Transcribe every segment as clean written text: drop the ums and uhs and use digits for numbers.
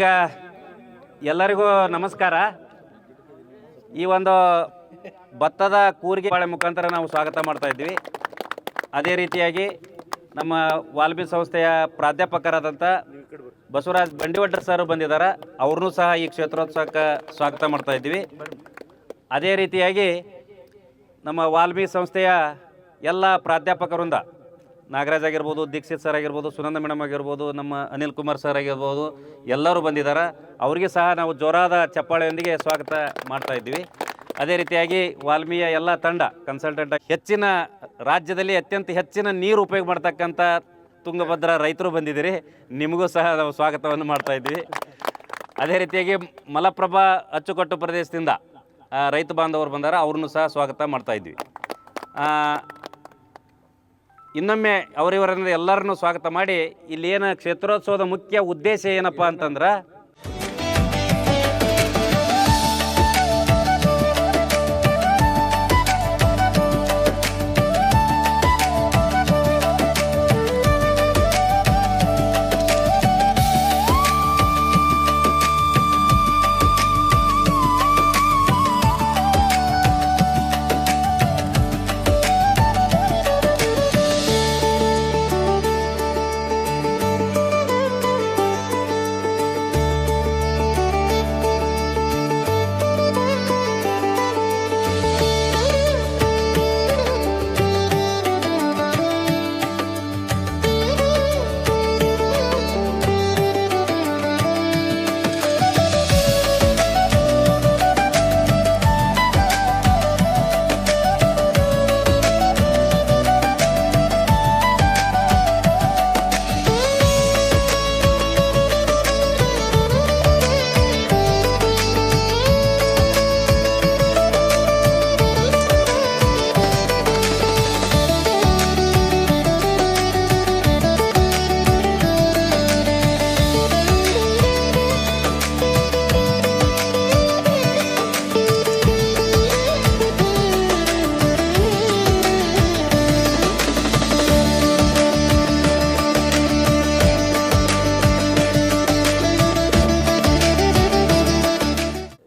ಈಗ ಎಲ್ಲರಿಗೂ ನಮಸ್ಕಾರ. ಈ ಒಂದು ಭತ್ತದ ಕೂರಿಗೆ ಬಾಳೆ ಮುಖಾಂತರ ನಾವು ಸ್ವಾಗತ ಮಾಡ್ತಾ ಇದ್ದೀವಿ. ಅದೇ ರೀತಿಯಾಗಿ ನಮ್ಮ ವಾಲ್ಮಿ ಸಂಸ್ಥೆಯ ಪ್ರಾಧ್ಯಾಪಕರಾದಂಥ ಬಸವರಾಜ್ ಬಂಡಿವಡ್ರ ಸರ್ ಬಂದಿದ್ದಾರೆ. ಅವ್ರನ್ನೂ ಸಹ ಈ ಕ್ಷೇತ್ರೋತ್ಸವಕ್ಕೆ ಸ್ವಾಗತ ಮಾಡ್ತಾ ಇದ್ದೀವಿ. ಅದೇ ರೀತಿಯಾಗಿ ನಮ್ಮ ವಾಲ್ಮಿ ಸಂಸ್ಥೆಯ ಎಲ್ಲ ಪ್ರಾಧ್ಯಾಪಕರಿಂದ ನಾಗರಾಜ್ ಆಗಿರ್ಬೋದು, ದೀಕ್ಷಿತ್ ಸರ್ ಆಗಿರ್ಬೋದು, ಸುನಂದ ಮೇಡಮ್ ಆಗಿರ್ಬೋದು, ನಮ್ಮ ಅನಿಲ್ ಕುಮಾರ್ ಸರ್ ಆಗಿರ್ಬೋದು, ಎಲ್ಲರೂ ಬಂದಿದ್ದಾರೆ. ಅವರಿಗೆ ಸಹ ನಾವು ಜೋರಾದ ಚಪ್ಪಾಳೆಯೊಂದಿಗೆ ಸ್ವಾಗತ ಮಾಡ್ತಾ ಇದ್ದೀವಿ. ಅದೇ ರೀತಿಯಾಗಿ ವಾಲ್ಮೀಯ ಎಲ್ಲ ತಂಡ ಕನ್ಸಲ್ಟೆಂಟ್ ಹೆಚ್ಚಿನ ರಾಜ್ಯದಲ್ಲಿ ಅತ್ಯಂತ ಹೆಚ್ಚಿನ ನೀರು ಉಪಯೋಗ ಮಾಡ್ತಕ್ಕಂಥ ತುಂಗಭದ್ರಾ ರೈತರು ಬಂದಿದ್ದೀರಿ. ನಿಮಗೂ ಸಹ ನಾವು ಸ್ವಾಗತವನ್ನು ಮಾಡ್ತಾ ಇದ್ದೀವಿ. ಅದೇ ರೀತಿಯಾಗಿ ಮಲಪ್ರಭಾ ಅಚ್ಚುಕಟ್ಟು ಪ್ರದೇಶದಿಂದ ರೈತ ಬಾಂಧವರು ಬಂದಾರ, ಅವ್ರನ್ನೂ ಸಹ ಸ್ವಾಗತ ಮಾಡ್ತಾ ಇದ್ವಿ. ಇನ್ನೊಮ್ಮೆ ಅವರಿವರನ್ನು ಎಲ್ಲರನ್ನೂ ಸ್ವಾಗತ ಮಾಡಿ ಇಲ್ಲಿ ಏನು ಕ್ಷೇತ್ರೋತ್ಸವದ ಮುಖ್ಯ ಉದ್ದೇಶ ಏನಪ್ಪ ಅಂತಂದ್ರೆ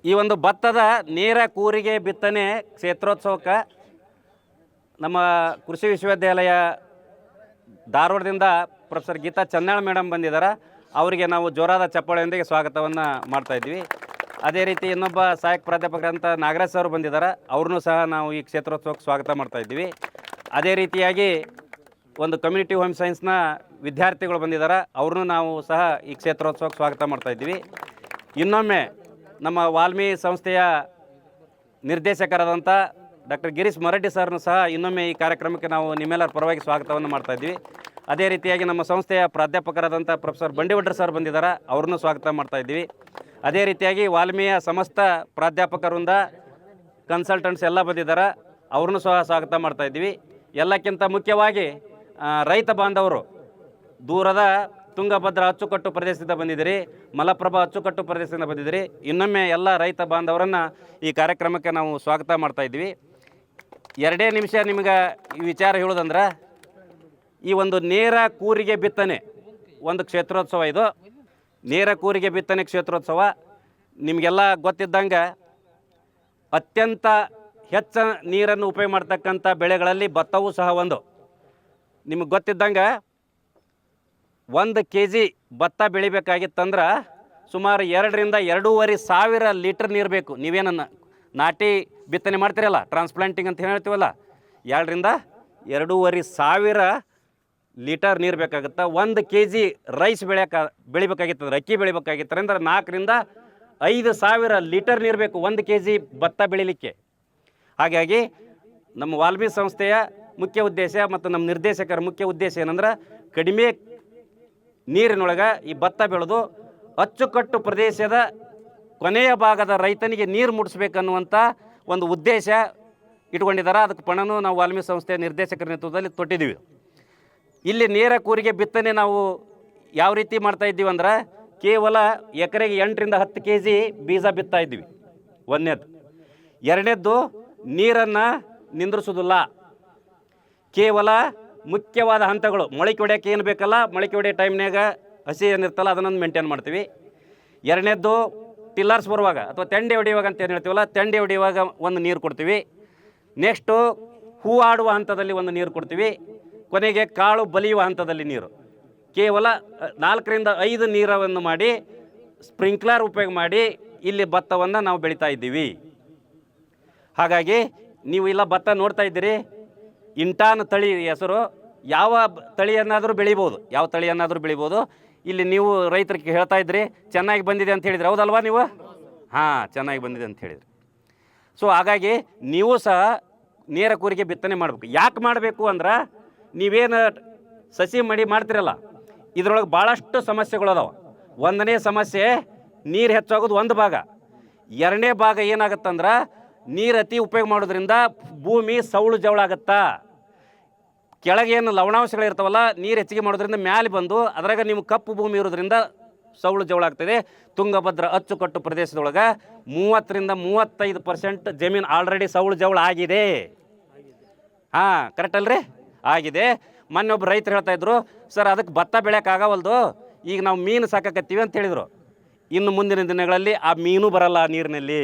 ಈ ಒಂದು ಭತ್ತದ ನೇರ ಕೂರಿಗೆ ಬಿತ್ತನೆ ಕ್ಷೇತ್ರೋತ್ಸವಕ್ಕೆ ನಮ್ಮ ಕೃಷಿ ವಿಶ್ವವಿದ್ಯಾಲಯ ಧಾರವಾಡದಿಂದ ಪ್ರೊಫೆಸರ್ ಗೀತಾ ಚನ್ನಾಳ್ ಮೇಡಮ್ ಬಂದಿದ್ದಾರೆ. ಅವರಿಗೆ ನಾವು ಜೋರಾದ ಚಪ್ಪಾಳೆಯೊಂದಿಗೆ ಸ್ವಾಗತವನ್ನು ಮಾಡ್ತಾಯಿದ್ವಿ. ಅದೇ ರೀತಿ ಇನ್ನೊಬ್ಬ ಸಹಾಯಕ ಪ್ರಾಧ್ಯಾಪಕರಂತ ನಾಗರಾಜ್ ಸರ್ ಬಂದಿದ್ದಾರೆ. ಅವ್ರನ್ನೂ ಸಹ ನಾವು ಈ ಕ್ಷೇತ್ರೋತ್ಸವಕ್ಕೆ ಸ್ವಾಗತ ಮಾಡ್ತಾಯಿದ್ವಿ. ಅದೇ ರೀತಿಯಾಗಿ ಒಂದು ಕಮ್ಯುನಿಟಿ ಹೋಮ್ ಸೈನ್ಸ್ನ ವಿದ್ಯಾರ್ಥಿಗಳು ಬಂದಿದ್ದಾರೆ. ಅವ್ರನ್ನೂ ನಾವು ಸಹ ಈ ಕ್ಷೇತ್ರೋತ್ಸವಕ್ಕೆ ಸ್ವಾಗತ ಮಾಡ್ತಾಯಿದ್ವಿ. ಇನ್ನೊಮ್ಮೆ ನಮ್ಮ ವಾಲ್ಮಿ ಸಂಸ್ಥೆಯ ನಿರ್ದೇಶಕರಾದಂಥ ಡಾಕ್ಟರ್ ಗಿರೀಶ್ ಮರಡ್ಡಿ ಸರ್ನು ಸಹ ಇನ್ನೊಮ್ಮೆ ಈ ಕಾರ್ಯಕ್ರಮಕ್ಕೆ ನಾವು ನಿಮ್ಮೆಲ್ಲರ ಪರವಾಗಿ ಸ್ವಾಗತವನ್ನು ಮಾಡ್ತಾಯಿದ್ವಿ. ಅದೇ ರೀತಿಯಾಗಿ ನಮ್ಮ ಸಂಸ್ಥೆಯ ಪ್ರಾಧ್ಯಾಪಕರಾದಂಥ ಪ್ರೊಫೆಸರ್ ಬಂಡಿವಡ್ರ ಸರ್ ಬಂದಿದ್ದಾರೆ. ಅವ್ರನ್ನೂ ಸ್ವಾಗತ ಮಾಡ್ತಾಯಿದ್ವಿ. ಅದೇ ರೀತಿಯಾಗಿ ವಾಲ್ಮೀಯ ಸಮಸ್ತ ಪ್ರಾಧ್ಯಾಪಕರಿಂದ ಕನ್ಸಲ್ಟೆಂಟ್ಸ್ ಎಲ್ಲ ಬಂದಿದ್ದಾರೆ. ಅವ್ರನ್ನೂ ಸಹ ಸ್ವಾಗತ ಮಾಡ್ತಾಯಿದ್ವಿ. ಎಲ್ಲಕ್ಕಿಂತ ಮುಖ್ಯವಾಗಿ ರೈತ ಬಾಂಧವರು ದೂರದ ತುಂಗಭದ್ರಾ ಅಚ್ಚುಕಟ್ಟು ಪ್ರದೇಶದಿಂದ ಬಂದಿದ್ದೀರಿ, ಮಲಪ್ರಭಾ ಅಚ್ಚುಕಟ್ಟು ಪ್ರದೇಶದಿಂದ ಬಂದಿದ್ದೀರಿ. ಇನ್ನೊಮ್ಮೆ ಎಲ್ಲ ರೈತ ಬಾಂಧವರನ್ನು ಈ ಕಾರ್ಯಕ್ರಮಕ್ಕೆ ನಾವು ಸ್ವಾಗತ ಮಾಡ್ತಾಯಿದ್ವಿ. 2 ನಿಮಿಷ ನಿಮ್ಗೆ ಈ ವಿಚಾರ ಹೇಳೋದಂದ್ರೆ, ಈ ಒಂದು ನೇರ ಕೂರಿಗೆ ಬಿತ್ತನೆ ಒಂದು ಕ್ಷೇತ್ರೋತ್ಸವ. ಇದು ನೇರ ಕೂರಿಗೆ ಬಿತ್ತನೆ ಕ್ಷೇತ್ರೋತ್ಸವ ನಿಮಗೆಲ್ಲ ಗೊತ್ತಿದ್ದಂಗೆ ಅತ್ಯಂತ ಹೆಚ್ಚು ನೀರನ್ನು ಉಪಯೋಗ ಮಾಡ್ತಕ್ಕಂಥ ಬೆಳೆಗಳಲ್ಲಿ ಭತ್ತವೂ ಸಹ ಒಂದು. ನಿಮಗೆ ಗೊತ್ತಿದ್ದಂಗೆ 1 kg ಭತ್ತ ಬೆಳಿಬೇಕಾಗಿತ್ತಂದ್ರೆ ಸುಮಾರು 2 ರಿಂದ 2.5 ಸಾವಿರ ಲೀಟರ್ ನೀರು ಬೇಕು. ನೀವೇನನ್ನು ನಾಟಿ ಬಿತ್ತನೆ ಮಾಡ್ತೀರಲ್ಲ, ಟ್ರಾನ್ಸ್ಪ್ಲಾಂಟಿಂಗ್ ಅಂತ ಹೇಳ್ತೀವಲ್ಲ, 2 ರಿಂದ 2.5 ಸಾವಿರ ಲೀಟರ್ ನೀರು ಬೇಕಾಗುತ್ತೆ. 1 kg ರೈಸ್ ಬೆಳಿಬೇಕಾಗಿತ್ತಂದ್ರೆ, ಅಕ್ಕಿ ಬೆಳಿಬೇಕಾಗಿತ್ತು ಅಂದ್ರೆ 4 ರಿಂದ 5 ಸಾವಿರ ಲೀಟರ್ ನೀರು ಬೇಕು 1 kg ಭತ್ತ ಬೆಳಿಲಿಕ್ಕೆ. ಹಾಗಾಗಿ ನಮ್ಮ ವಾಲ್ಮಿ ಸಂಸ್ಥೆಯ ಮುಖ್ಯ ಉದ್ದೇಶ ಮತ್ತು ನಮ್ಮ ನಿರ್ದೇಶಕರ ಮುಖ್ಯ ಉದ್ದೇಶ ಏನಂದ್ರೆ, ಕಡಿಮೆ ನೀರಿನೊಳಗೆ ಈ ಭತ್ತ ಬೆಳೆದು ಅಚ್ಚುಕಟ್ಟು ಪ್ರದೇಶದ ಕೊನೆಯ ಭಾಗದ ರೈತನಿಗೆ ನೀರು ಮುಟ್ಟಿಸ್ಬೇಕನ್ನುವಂಥ ಒಂದು ಉದ್ದೇಶ ಇಟ್ಕೊಂಡಿದ್ದಾರೆ. ಅದಕ್ಕೆ ಪಣನೂ ನಾವು ವಾಲ್ಮಿ ಸಂಸ್ಥೆಯ ನಿರ್ದೇಶಕರ ನೇತೃತ್ವದಲ್ಲಿ ತೊಟ್ಟಿದ್ದೀವಿ. ಇಲ್ಲಿ ನೇರ ಕೂರಿಗೆ ಬಿತ್ತನೆ ನಾವು ಯಾವ ರೀತಿ ಮಾಡ್ತಾ ಇದ್ದೀವಿ ಅಂದ್ರೆ, ಕೇವಲ ಎಕರೆಗೆ 8 ರಿಂದ 10 kg ಬೀಜ ಬಿತ್ತಾ ಇದ್ದೀವಿ. 1ನೇದು. 2ನೇದ್ದು ನೀರನ್ನು ನಿಂದ್ರಿಸೋದಿಲ್ಲ. ಕೇವಲ ಮುಖ್ಯವಾದ ಹಂತಗಳು ಮೊಳಕೆ ಹೊಡೆಯೋಕ್ಕೆ ಏನು ಬೇಕಲ್ಲ, ಮೊಳಕೆ ಹೊಡೆಯೋ ಟೈಮ್ನಾಗ ಹಸಿ ಏನಿರ್ತಲ್ಲ ಅದನ್ನು ಮೇಂಟೈನ್ ಮಾಡ್ತೀವಿ. ಎರಡನೇದ್ದು ಟಿಲ್ಲರ್ಸ್ ಬರುವಾಗ ಅಥವಾ ತೆಂಡೆ ಹೊಡೆಯುವಾಗ ಅಂತ ಏನು ಹೇಳ್ತೀವಲ್ಲ, ತೆಂಡೆ ಹೊಡೆಯುವಾಗ ಒಂದು ನೀರು ಕೊಡ್ತೀವಿ. ನೆಕ್ಸ್ಟು ಹೂ ಆಡುವ ಹಂತದಲ್ಲಿ ಒಂದು ನೀರು ಕೊಡ್ತೀವಿ. ಕೊನೆಗೆ ಕಾಳು ಬಲಿಯುವ ಹಂತದಲ್ಲಿ ನೀರು. ಕೇವಲ 4ರಿಂದ 5 ನೀರನ್ನು ಮಾಡಿ ಸ್ಪ್ರಿಂಕ್ಲರ್ ಉಪಯೋಗ ಮಾಡಿ ಇಲ್ಲಿ ಭತ್ತವನ್ನು ನಾವು ಬೆಳೀತಾ ಇದ್ದೀವಿ. ಹಾಗಾಗಿ ನೀವು ಇಲ್ಲ ಭತ್ತ ನೋಡ್ತಾ ಇದ್ದೀರಿ, ಇಂಟಾನ್ ತಳಿ ಹೆಸರು. ಯಾವ ತಳಿಯನ್ನಾದರೂ ಬೆಳಿಬೋದು, ಯಾವ ತಳಿಯನ್ನಾದರೂ ಬೆಳಿಬೋದು. ಇಲ್ಲಿ ನೀವು ರೈತರಿಗೆ ಹೇಳ್ತಾ ಇದ್ರಿ ಚೆನ್ನಾಗಿ ಬಂದಿದೆ ಅಂತ ಹೇಳಿದ್ರಿ, ಹೌದಲ್ವಾ ನೀವು? ಹಾಂ, ಚೆನ್ನಾಗಿ ಬಂದಿದೆ ಅಂತ ಹೇಳಿದ್ರಿ. ಸೊ ಹಾಗಾಗಿ ನೀವು ಸಹ ನೇರ ಕೂರಿಗೆ ಬಿತ್ತನೆ ಮಾಡಬೇಕು. ಯಾಕೆ ಮಾಡಬೇಕು ಅಂದ್ರೆ, ನೀವೇನು ಸಸಿ ಮಡಿ ಮಾಡ್ತಿರಲ್ಲ, ಇದರೊಳಗೆ ಭಾಳಷ್ಟು ಸಮಸ್ಯೆಗಳು ಅದಾವೆ. ಒಂದನೇ ಸಮಸ್ಯೆ ನೀರು ಹೆಚ್ಚಾಗೋದು ಒಂದು ಭಾಗ. ಎರಡನೇ ಭಾಗ ಏನಾಗುತ್ತಂದ್ರೆ, ನೀರು ಅತಿ ಉಪಯೋಗ ಮಾಡೋದ್ರಿಂದ ಭೂಮಿ ಸೌಳು ಜವಳಾಗತ್ತಾ. ಕೆಳಗೇನು ಲವಣಾಂಶಗಳು ಇರ್ತಾವಲ್ಲ, ನೀರು ಹೆಚ್ಚಿಗೆ ಮಾಡೋದ್ರಿಂದ ಮ್ಯಾಲೆ ಬಂದು ಅದ್ರಾಗ ನಿಮ್ಗೆ ಕಪ್ಪು ಭೂಮಿ ಇರೋದ್ರಿಂದ ಸೌಳು ಜವಳಾಗ್ತದೆ. ತುಂಗಭದ್ರಾ ಅಚ್ಚುಕಟ್ಟು ಪ್ರದೇಶದೊಳಗೆ 30ರಿಂದ 35% ಜಮೀನು ಆಲ್ರೆಡಿ ಸೌಳು ಜವಳ ಆಗಿದೆ. ಹಾಂ, ಕರೆಕ್ಟ್ ಅಲ್ರಿ? ಆಗಿದೆ. ಮೊನ್ನೆ ಒಬ್ಬರು ರೈತರು ಹೇಳ್ತಾ ಇದ್ರು, ಸರ್ ಅದಕ್ಕೆ ಭತ್ತ ಬೆಳೆಯೋಕ್ಕಾಗವಲ್ದು, ಈಗ ನಾವು ಮೀನು ಸಾಕಕತ್ತೀವಿ ಅಂತ ಹೇಳಿದರು. ಇನ್ನು ಮುಂದಿನ ದಿನಗಳಲ್ಲಿ ಆ ಮೀನು ಬರಲ್ಲ ನೀರಿನಲ್ಲಿ,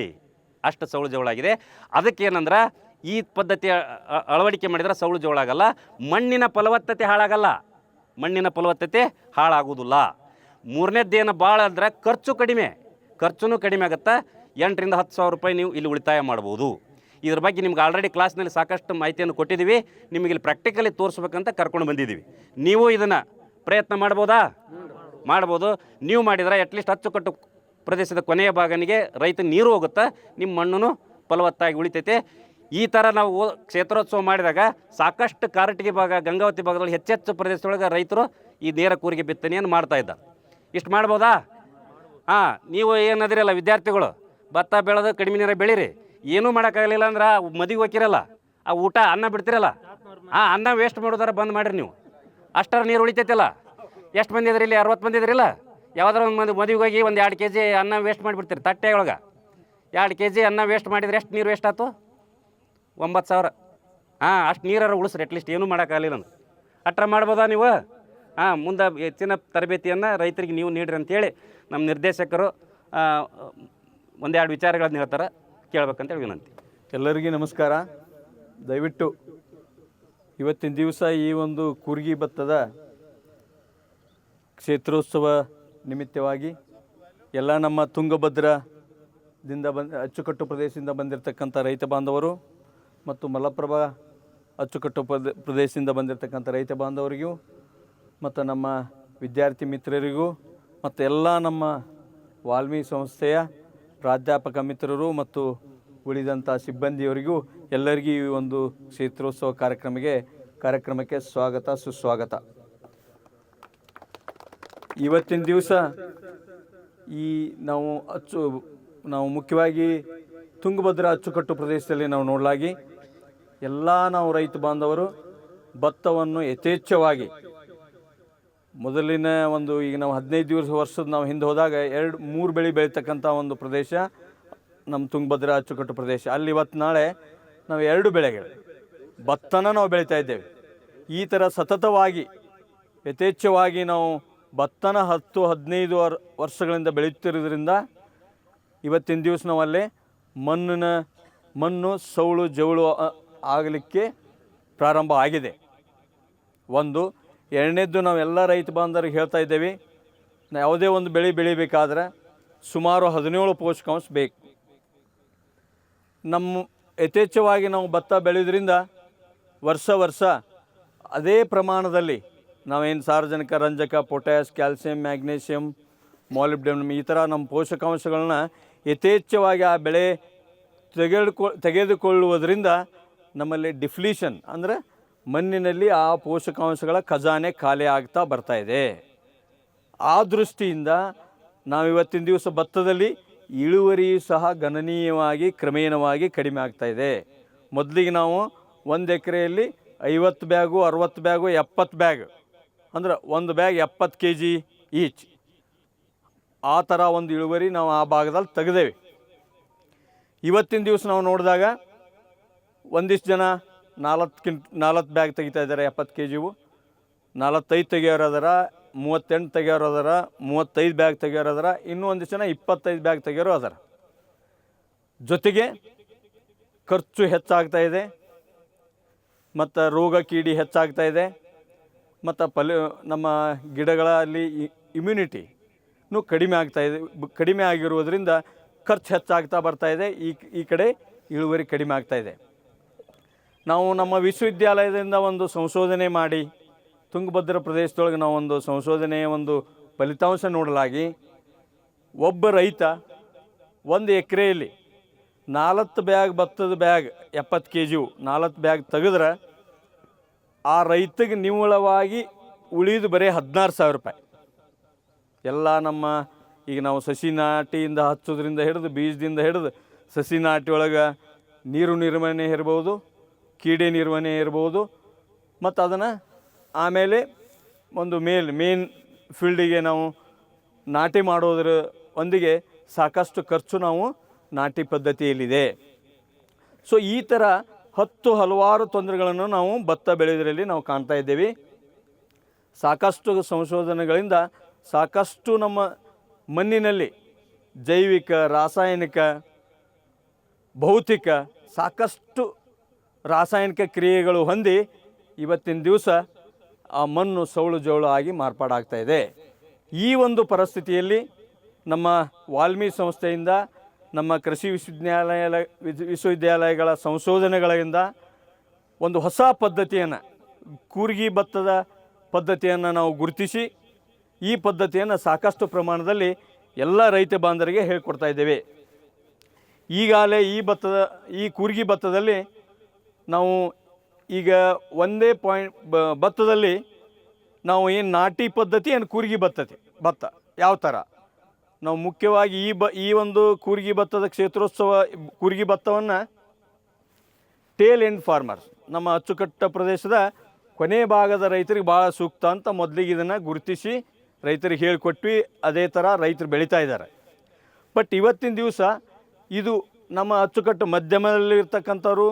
ಅಷ್ಟು ಸೌಳು ಜವಳಾಗಿದೆ. ಅದಕ್ಕೇನಂದ್ರೆ ಈ ಪದ್ಧತಿ ಅಳವಡಿಕೆ ಮಾಡಿದ್ರೆ ಸೌಳು ಜವಳಾಗಲ್ಲ, ಮಣ್ಣಿನ ಫಲವತ್ತತೆ ಹಾಳಾಗಲ್ಲ, ಮಣ್ಣಿನ ಫಲವತ್ತತೆ ಹಾಳಾಗೋದಿಲ್ಲ. ಮೂರನೇದ್ದೇನು ಭಾಳ ಅಂದರೆ ಖರ್ಚು ಕಡಿಮೆ, ಖರ್ಚು ಕಡಿಮೆ ಆಗುತ್ತಾ. 8ರಿಂದ 10 ಸಾವಿರ ರೂಪಾಯಿ ನೀವು ಇಲ್ಲಿ ಉಳಿತಾಯ ಮಾಡ್ಬೋದು. ಇದ್ರ ಬಗ್ಗೆ ನಿಮ್ಗೆ ಆಲ್ರೆಡಿ ಕ್ಲಾಸ್ನಲ್ಲಿ ಸಾಕಷ್ಟು ಮಾಹಿತಿಯನ್ನು ಕೊಟ್ಟಿದ್ದೀವಿ. ನಿಮಗೆ ಇಲ್ಲಿ ಪ್ರಾಕ್ಟಿಕಲಿ ತೋರಿಸ್ಬೇಕಂತ ಕರ್ಕೊಂಡು ಬಂದಿದ್ದೀವಿ. ನೀವು ಇದನ್ನು ಪ್ರಯತ್ನ ಮಾಡ್ಬೋದಾ? ಮಾಡ್ಬೋದು. ನೀವು ಮಾಡಿದ್ರೆ ಅಟ್ಲೀಸ್ಟ್ ಅಚ್ಚುಕಟ್ಟು ಪ್ರದೇಶದ ಕೊನೆಯ ಭಾಗನಿಗೆ ರೈತ ನೀರು ಹೋಗುತ್ತಾ, ನಿಮ್ಮ ಮಣ್ಣು ಫಲವತ್ತಾಗಿ ಉಳಿತೈತೆ. ಈ ಥರ ನಾವು ಕ್ಷೇತ್ರೋತ್ಸವ ಮಾಡಿದಾಗ ಸಾಕಷ್ಟು ಕಾರಟಗಿ ಭಾಗ, ಗಂಗಾವತಿ ಭಾಗದಲ್ಲಿ ಹೆಚ್ಚೆಚ್ಚು ಪ್ರದೇಶದೊಳಗೆ ರೈತರು ಈ ನೇರ ಕೂರಿಗೆ ಬಿತ್ತನೆಯನ್ನು ಮಾಡ್ತಾಯಿದ್ದಾರೆ. ಇಷ್ಟು ಮಾಡ್ಬೋದಾ? ಹಾಂ, ನೀವು ಏನದಿರಲ್ಲ ವಿದ್ಯಾರ್ಥಿಗಳು, ಭತ್ತ ಬೆಳೆದು ಕಡಿಮೆ ನೀರ ಬೆಳೀರಿ. ಏನೂ ಮಾಡೋಕ್ಕಾಗಲಿಲ್ಲ ಅಂದ್ರೆ ಮದುವೆ ಹೋಗಿರಲ್ಲ, ಆ ಊಟ ಅನ್ನ ಬಿಡ್ತಿರಲ್ಲ, ಅನ್ನ ವೇಸ್ಟ್ ಮಾಡೋದಾರ ಬಂದ್ ಮಾಡಿರಿ ನೀವು. ಅಷ್ಟರ ನೀರು ಉಳಿತೈತಿಲ್ಲ. ಎಷ್ಟು ಮಂದಿ ಇದ್ರಿ ಇಲ್ಲಿ? 60 ಮಂದಿ ಇದ್ರಿಲ್ಲ? ಯಾವ್ದಾರ ಒಂದು ಮದುವೆಗೆ ಹೋಗಿ ಒಂದು 2 kg ಅನ್ನ ವೇಸ್ಟ್ ಮಾಡಿಬಿಡ್ತೀರಿ ತಟ್ಟೆ ಒಳಗೆ. 2 kg ಅನ್ನ ವೇಸ್ಟ್ ಮಾಡಿದ್ರೆ ಎಷ್ಟು ನೀರು ವೇಸ್ಟ್ ಆಯ್ತು? 9,000. ಹಾಂ, ಅಷ್ಟು ನೀರಾರು ಉಳಿಸ್ರಿ ಅಟ್ಲೀಸ್ಟ್. ಏನೂ ಮಾಡೋಕ್ಕಾಗಲಿಲ್ಲ ಅಂದ್ರೆ ಅಟ್ರ ಮಾಡ್ಬೋದಾ ನೀವು? ಹಾಂ, ಮುಂದೆ ಹೆಚ್ಚಿನ ತರಬೇತಿಯನ್ನು ರೈತರಿಗೆ ನೀವು ನೀಡ್ರಿ ಅಂತೇಳಿ ನಮ್ಮ ನಿರ್ದೇಶಕರು ಒಂದೆರಡು ವಿಚಾರಗಳನ್ನು ಹೇಳ್ತಾರೆ, ಕೇಳ್ಬೇಕಂತೇಳಿ ವಿನಂತಿ. ಎಲ್ಲರಿಗೂ ನಮಸ್ಕಾರ. ದಯವಿಟ್ಟು ಇವತ್ತಿನ ದಿವಸ ಈ ಒಂದು ಕೂರ್ಗಿ ಭತ್ತದ ಕ್ಷೇತ್ರೋತ್ಸವ ನಿಮಿತ್ತವಾಗಿ ಎಲ್ಲ ನಮ್ಮ ತುಂಗಭದ್ರಾದಿಂದ ಅಚ್ಚುಕಟ್ಟು ಪ್ರದೇಶದಿಂದ ಬಂದಿರತಕ್ಕಂಥ ರೈತ ಬಾಂಧವರು ಮತ್ತು ಮಲಪ್ರಭಾ ಅಚ್ಚುಕಟ್ಟು ಪ್ರದೇಶದಿಂದ ಬಂದಿರತಕ್ಕಂಥ ರೈತ ಬಾಂಧವರಿಗೂ ಮತ್ತು ನಮ್ಮ ವಿದ್ಯಾರ್ಥಿ ಮಿತ್ರರಿಗೂ ಮತ್ತು ಎಲ್ಲ ನಮ್ಮ ವಾಲ್ಮೀಕಿ ಸಂಸ್ಥೆಯ ಪ್ರಾಧ್ಯಾಪಕ ಮಿತ್ರರು ಮತ್ತು ಉಳಿದಂಥ ಸಿಬ್ಬಂದಿಯವರಿಗೂ ಎಲ್ಲರಿಗೂ ಈ ಒಂದು ಕ್ಷೇತ್ರೋತ್ಸವ ಕಾರ್ಯಕ್ರಮಕ್ಕೆ ಸ್ವಾಗತ, ಸುಸ್ವಾಗತ. ಇವತ್ತಿನ ದಿವಸ ಈ ನಾವು ಮುಖ್ಯವಾಗಿ ತುಂಗಭದ್ರಾ ಅಚ್ಚುಕಟ್ಟು ಪ್ರದೇಶದಲ್ಲಿ ನಾವು ನೋಡಲಾಗಿ ಎಲ್ಲ ನಾವು ರೈತ ಬಾಂಧವರು ಭತ್ತವನ್ನು ಯಥೇಚ್ಛವಾಗಿ ಮೊದಲಿನ ಒಂದು ಈಗ ನಾವು 15 ವರ್ಷದ ನಾವು ಹಿಂದೆ ಹೋದಾಗ 2-3 ಬೆಳೆ ಬೆಳೀತಕ್ಕಂಥ ಒಂದು ಪ್ರದೇಶ ನಮ್ಮ ತುಂಗಭದ್ರಾ ಅಚ್ಚುಕಟ್ಟು ಪ್ರದೇಶ. ಅಲ್ಲಿ ಇವತ್ತು ನಾಳೆ ನಾವು 2 ಬೆಳೆಗಳು ಭತ್ತನ ನಾವು ಬೆಳೀತಾ ಇದ್ದೇವೆ. ಈ ಥರ ಸತತವಾಗಿ ಯಥೇಚ್ಛವಾಗಿ ನಾವು ಭತ್ತನ 10-15 ವರ್ಷಗಳಿಂದ ಬೆಳೆಯುತ್ತಿರೋದ್ರಿಂದ ಇವತ್ತಿನ ದಿವಸ ನಾವಲ್ಲೇ ಮಣ್ಣು ಸೌಳು ಜವಳು ಆಗಲಿಕ್ಕೆ ಪ್ರಾರಂಭ ಆಗಿದೆ. ಒಂದು. ಎರಡನೇದ್ದು ನಾವೆಲ್ಲ ರೈತ ಬಾಂಧವರಿಗೆ ಹೇಳ್ತಾ ಇದ್ದೇವೆ, ಯಾವುದೇ ಒಂದು ಬೆಳಿಬೇಕಾದ್ರೆ ಸುಮಾರು 17 ಪೋಷಕಾಂಶ ಬೇಕು. ನಮ್ಮ ಯಥೇಚ್ಛವಾಗಿ ನಾವು ಭತ್ತ ಬೆಳೆಯೋದ್ರಿಂದ ವರ್ಷ ಅದೇ ಪ್ರಮಾಣದಲ್ಲಿ ನಾವೇನು ಸಾರಜನಕ, ರಂಜಕ, ಪೊಟ್ಯಾಷ್, ಕ್ಯಾಲ್ಸಿಯಂ, ಮ್ಯಾಗ್ನೀಷಿಯಂ, ಮಾಲಿಬ್ಡೆನಮ್ ಈ ಥರ ನಮ್ಮ ಪೋಷಕಾಂಶಗಳನ್ನ ಯಥೇಚ್ಛವಾಗಿ ಆ ಬೆಳೆ ತೆಗೆದುಕೊಳ್ಳುವುದರಿಂದ ನಮ್ಮಲ್ಲಿ ಡಿಫ್ಲೀಷನ್ ಅಂದರೆ ಮಣ್ಣಿನಲ್ಲಿ ಆ ಪೋಷಕಾಂಶಗಳ ಖಜಾನೆ ಖಾಲಿ ಆಗ್ತಾ ಬರ್ತಾ ಇದೆ. ಆ ದೃಷ್ಟಿಯಿಂದ ನಾವಿವತ್ತಿನ ದಿವಸ ಭತ್ತದಲ್ಲಿ ಇಳುವರಿಯೂ ಸಹ ಗಣನೀಯವಾಗಿ ಕ್ರಮೇಣವಾಗಿ ಕಡಿಮೆ ಆಗ್ತಾ ಇದೆ. ಮೊದಲಿಗೆ ನಾವು 1 ಎಕರೆಯಲ್ಲಿ 50 ಬ್ಯಾಗು, 60 ಬ್ಯಾಗು, 70 ಬ್ಯಾಗ್ ಅಂದ್ರೆ ಒಂದು ಬ್ಯಾಗ್ 70 kg ಈಚ್, ಆ ಥರ ಒಂದು ಇಳುವರಿ ನಾವು ಆ ಭಾಗದಲ್ಲಿ ತೆಗೆದೇವೆ. ಇವತ್ತಿನ ದಿವಸ ನಾವು ನೋಡಿದಾಗ ಒಂದಿಷ್ಟು ಜನ 4 ಬ್ಯಾಗ್ ತೆಗಿತಾ ಇದ್ದಾರೆ 70 kg, 45 ತೆಗಿಯೋರು ಅದರ, 38 ತೆಗಿಯೋರು ಅದಾರ, 35 ಬ್ಯಾಗ್ ತೆಗಿಯೋರು ಅದಾರ, ಇನ್ನೂ ಒಂದಿಷ್ಟು ಜನ 25 ಬ್ಯಾಗ್ ತೆಗಿಯೋರು ಅದಾರ. ಜೊತೆಗೆ ಖರ್ಚು ಹೆಚ್ಚಾಗ್ತಾ ಇದೆ, ಮತ್ತು ರೋಗ ಕೀಡಿ ಹೆಚ್ಚಾಗ್ತಾ ಇದೆ, ಮತ್ತು ನಮ್ಮ ಗಿಡಗಳಲ್ಲಿ ಇಮ್ಯುನಿಟಿನೂ ಕಡಿಮೆ ಆಗ್ತಾಯಿದೆ. ಕಡಿಮೆ ಆಗಿರುವುದರಿಂದ ಖರ್ಚು ಹೆಚ್ಚಾಗ್ತಾ ಬರ್ತಾಯಿದೆ. ಈ ಕಡೆ ಇಳುವರಿ ಕಡಿಮೆ ಆಗ್ತಾಯಿದೆ. ನಾವು ನಮ್ಮ ವಿಶ್ವವಿದ್ಯಾಲಯದಿಂದ ಒಂದು ಸಂಶೋಧನೆ ಮಾಡಿ ತುಂಗಭದ್ರಾ ಪ್ರದೇಶದೊಳಗೆ ನಾವು ಒಂದು ಸಂಶೋಧನೆಯ ಒಂದು ಫಲಿತಾಂಶ ನೋಡಲಾಗಿ ಒಬ್ಬ ರೈತ 1 ಎಕರೆಯಲ್ಲಿ 4 ಬ್ಯಾಗ್ ಭತ್ತದ ಬ್ಯಾಗ್ 70 kg 4 ಬ್ಯಾಗ್ ತೆಗೆದ್ರೆ ಆ ರೈತಗೆ ನಿವ್ವಳವಾಗಿ ಉಳಿದು ಬರೀ 16,000 ರೂಪಾಯಿ. ಎಲ್ಲ ನಮ್ಮ ಈಗ ನಾವು ಸಸಿ ನಾಟಿಯಿಂದ ಹಚ್ಚೋದ್ರಿಂದ ಹಿಡಿದು ಬೀಜದಿಂದ ಹಿಡಿದು ಸಸಿ ನಾಟಿ ಒಳಗೆ ನೀರು ನಿರ್ವಹಣೆ ಇರ್ಬೋದು, ಕೀಡೆ ನಿರ್ವಹಣೆ ಇರ್ಬೋದು, ಮತ್ತು ಅದನ್ನು ಆಮೇಲೆ ಒಂದು ಮೇನ್ ಫೀಲ್ಡಿಗೆ ನಾವು ನಾಟಿ ಮಾಡೋದ್ರ ಒಂದಿಗೆ ಸಾಕಷ್ಟು ಖರ್ಚು ನಾವು ನಾಟಿ ಪದ್ಧತಿಯಲ್ಲಿದೆ. ಸೊ ಈ ಥರ ಹಲವಾರು ತೊಂದರೆಗಳನ್ನು ನಾವು ಭತ್ತ ಬೆಳೆಯೋದ್ರಲ್ಲಿ ನಾವು ಕಾಣ್ತಾ ಇದ್ದೇವೆ. ಸಾಕಷ್ಟು ಸಂಶೋಧನೆಗಳಿಂದ ಸಾಕಷ್ಟು ನಮ್ಮ ಮಣ್ಣಿನಲ್ಲಿ ಜೈವಿಕ, ರಾಸಾಯನಿಕ, ಭೌತಿಕ ಸಾಕಷ್ಟು ರಾಸಾಯನಿಕ ಕ್ರಿಯೆಗಳು ಹೊಂದಿ ಇವತ್ತಿನ ದಿವಸ ಆ ಮಣ್ಣು ಸೌಳು ಜೌಳು ಆಗಿ ಮಾರ್ಪಾಡಾಗ್ತಾ ಇದೆ. ಈ ಒಂದು ಪರಿಸ್ಥಿತಿಯಲ್ಲಿ ನಮ್ಮ ವಾಲ್ಮೀಕಿ ಸಂಸ್ಥೆಯಿಂದ, ನಮ್ಮ ಕೃಷಿ ವಿಶ್ವವಿದ್ಯಾಲಯಗಳ ಸಂಶೋಧನೆಗಳಿಂದ ಒಂದು ಹೊಸ ಪದ್ಧತಿಯನ್ನು, ಕೂರ್ಗಿ ಭತ್ತದ ಪದ್ಧತಿಯನ್ನು ನಾವು ಗುರುತಿಸಿ ಈ ಪದ್ಧತಿಯನ್ನು ಸಾಕಷ್ಟು ಪ್ರಮಾಣದಲ್ಲಿ ಎಲ್ಲ ರೈತ ಬಾಂಧವರಿಗೆ ಹೇಳಿಕೊಡ್ತಾ ಇದ್ದೇವೆ. ಈಗಾಗಲೇ ಈ ಕೂರ್ಗಿ ಭತ್ತದಲ್ಲಿ ನಾವು ಈಗ ಒಂದೇ ಭತ್ತದಲ್ಲಿ ನಾವು ಏನು ನಾಟಿ ಪದ್ಧತಿ ಏನು ಕೂರ್ಗಿ ಭತ್ತ ಯಾವ ಥರ ನಾವು ಮುಖ್ಯವಾಗಿ ಈ ಒಂದು ಕೂರ್ಗಿ ಭತ್ತದ ಕ್ಷೇತ್ರೋತ್ಸವ ಕೂರ್ಗಿ ಭತ್ತವನ್ನು ಟೇಲ್ ಎಂಡ್ ಫಾರ್ಮರ್ಸ್, ನಮ್ಮ ಅಚ್ಚುಕಟ್ಟ ಪ್ರದೇಶದ ಕೊನೆ ಭಾಗದ ರೈತರಿಗೆ ಭಾಳ ಸೂಕ್ತ ಅಂತ ಮೊದಲಿಗೆ ಇದನ್ನು ಗುರುತಿಸಿ ರೈತರಿಗೆ ಹೇಳಿಕೊಟ್ವಿ. ಅದೇ ಥರ ರೈತರು ಬೆಳೀತಾ ಇದ್ದಾರೆ. ಬಟ್ ಇವತ್ತಿನ ದಿವಸ ಇದು ನಮ್ಮ ಅಚ್ಚುಕಟ್ಟು ಮಧ್ಯಮದಲ್ಲಿ ಇರ್ತಕ್ಕಂಥವ್ರು,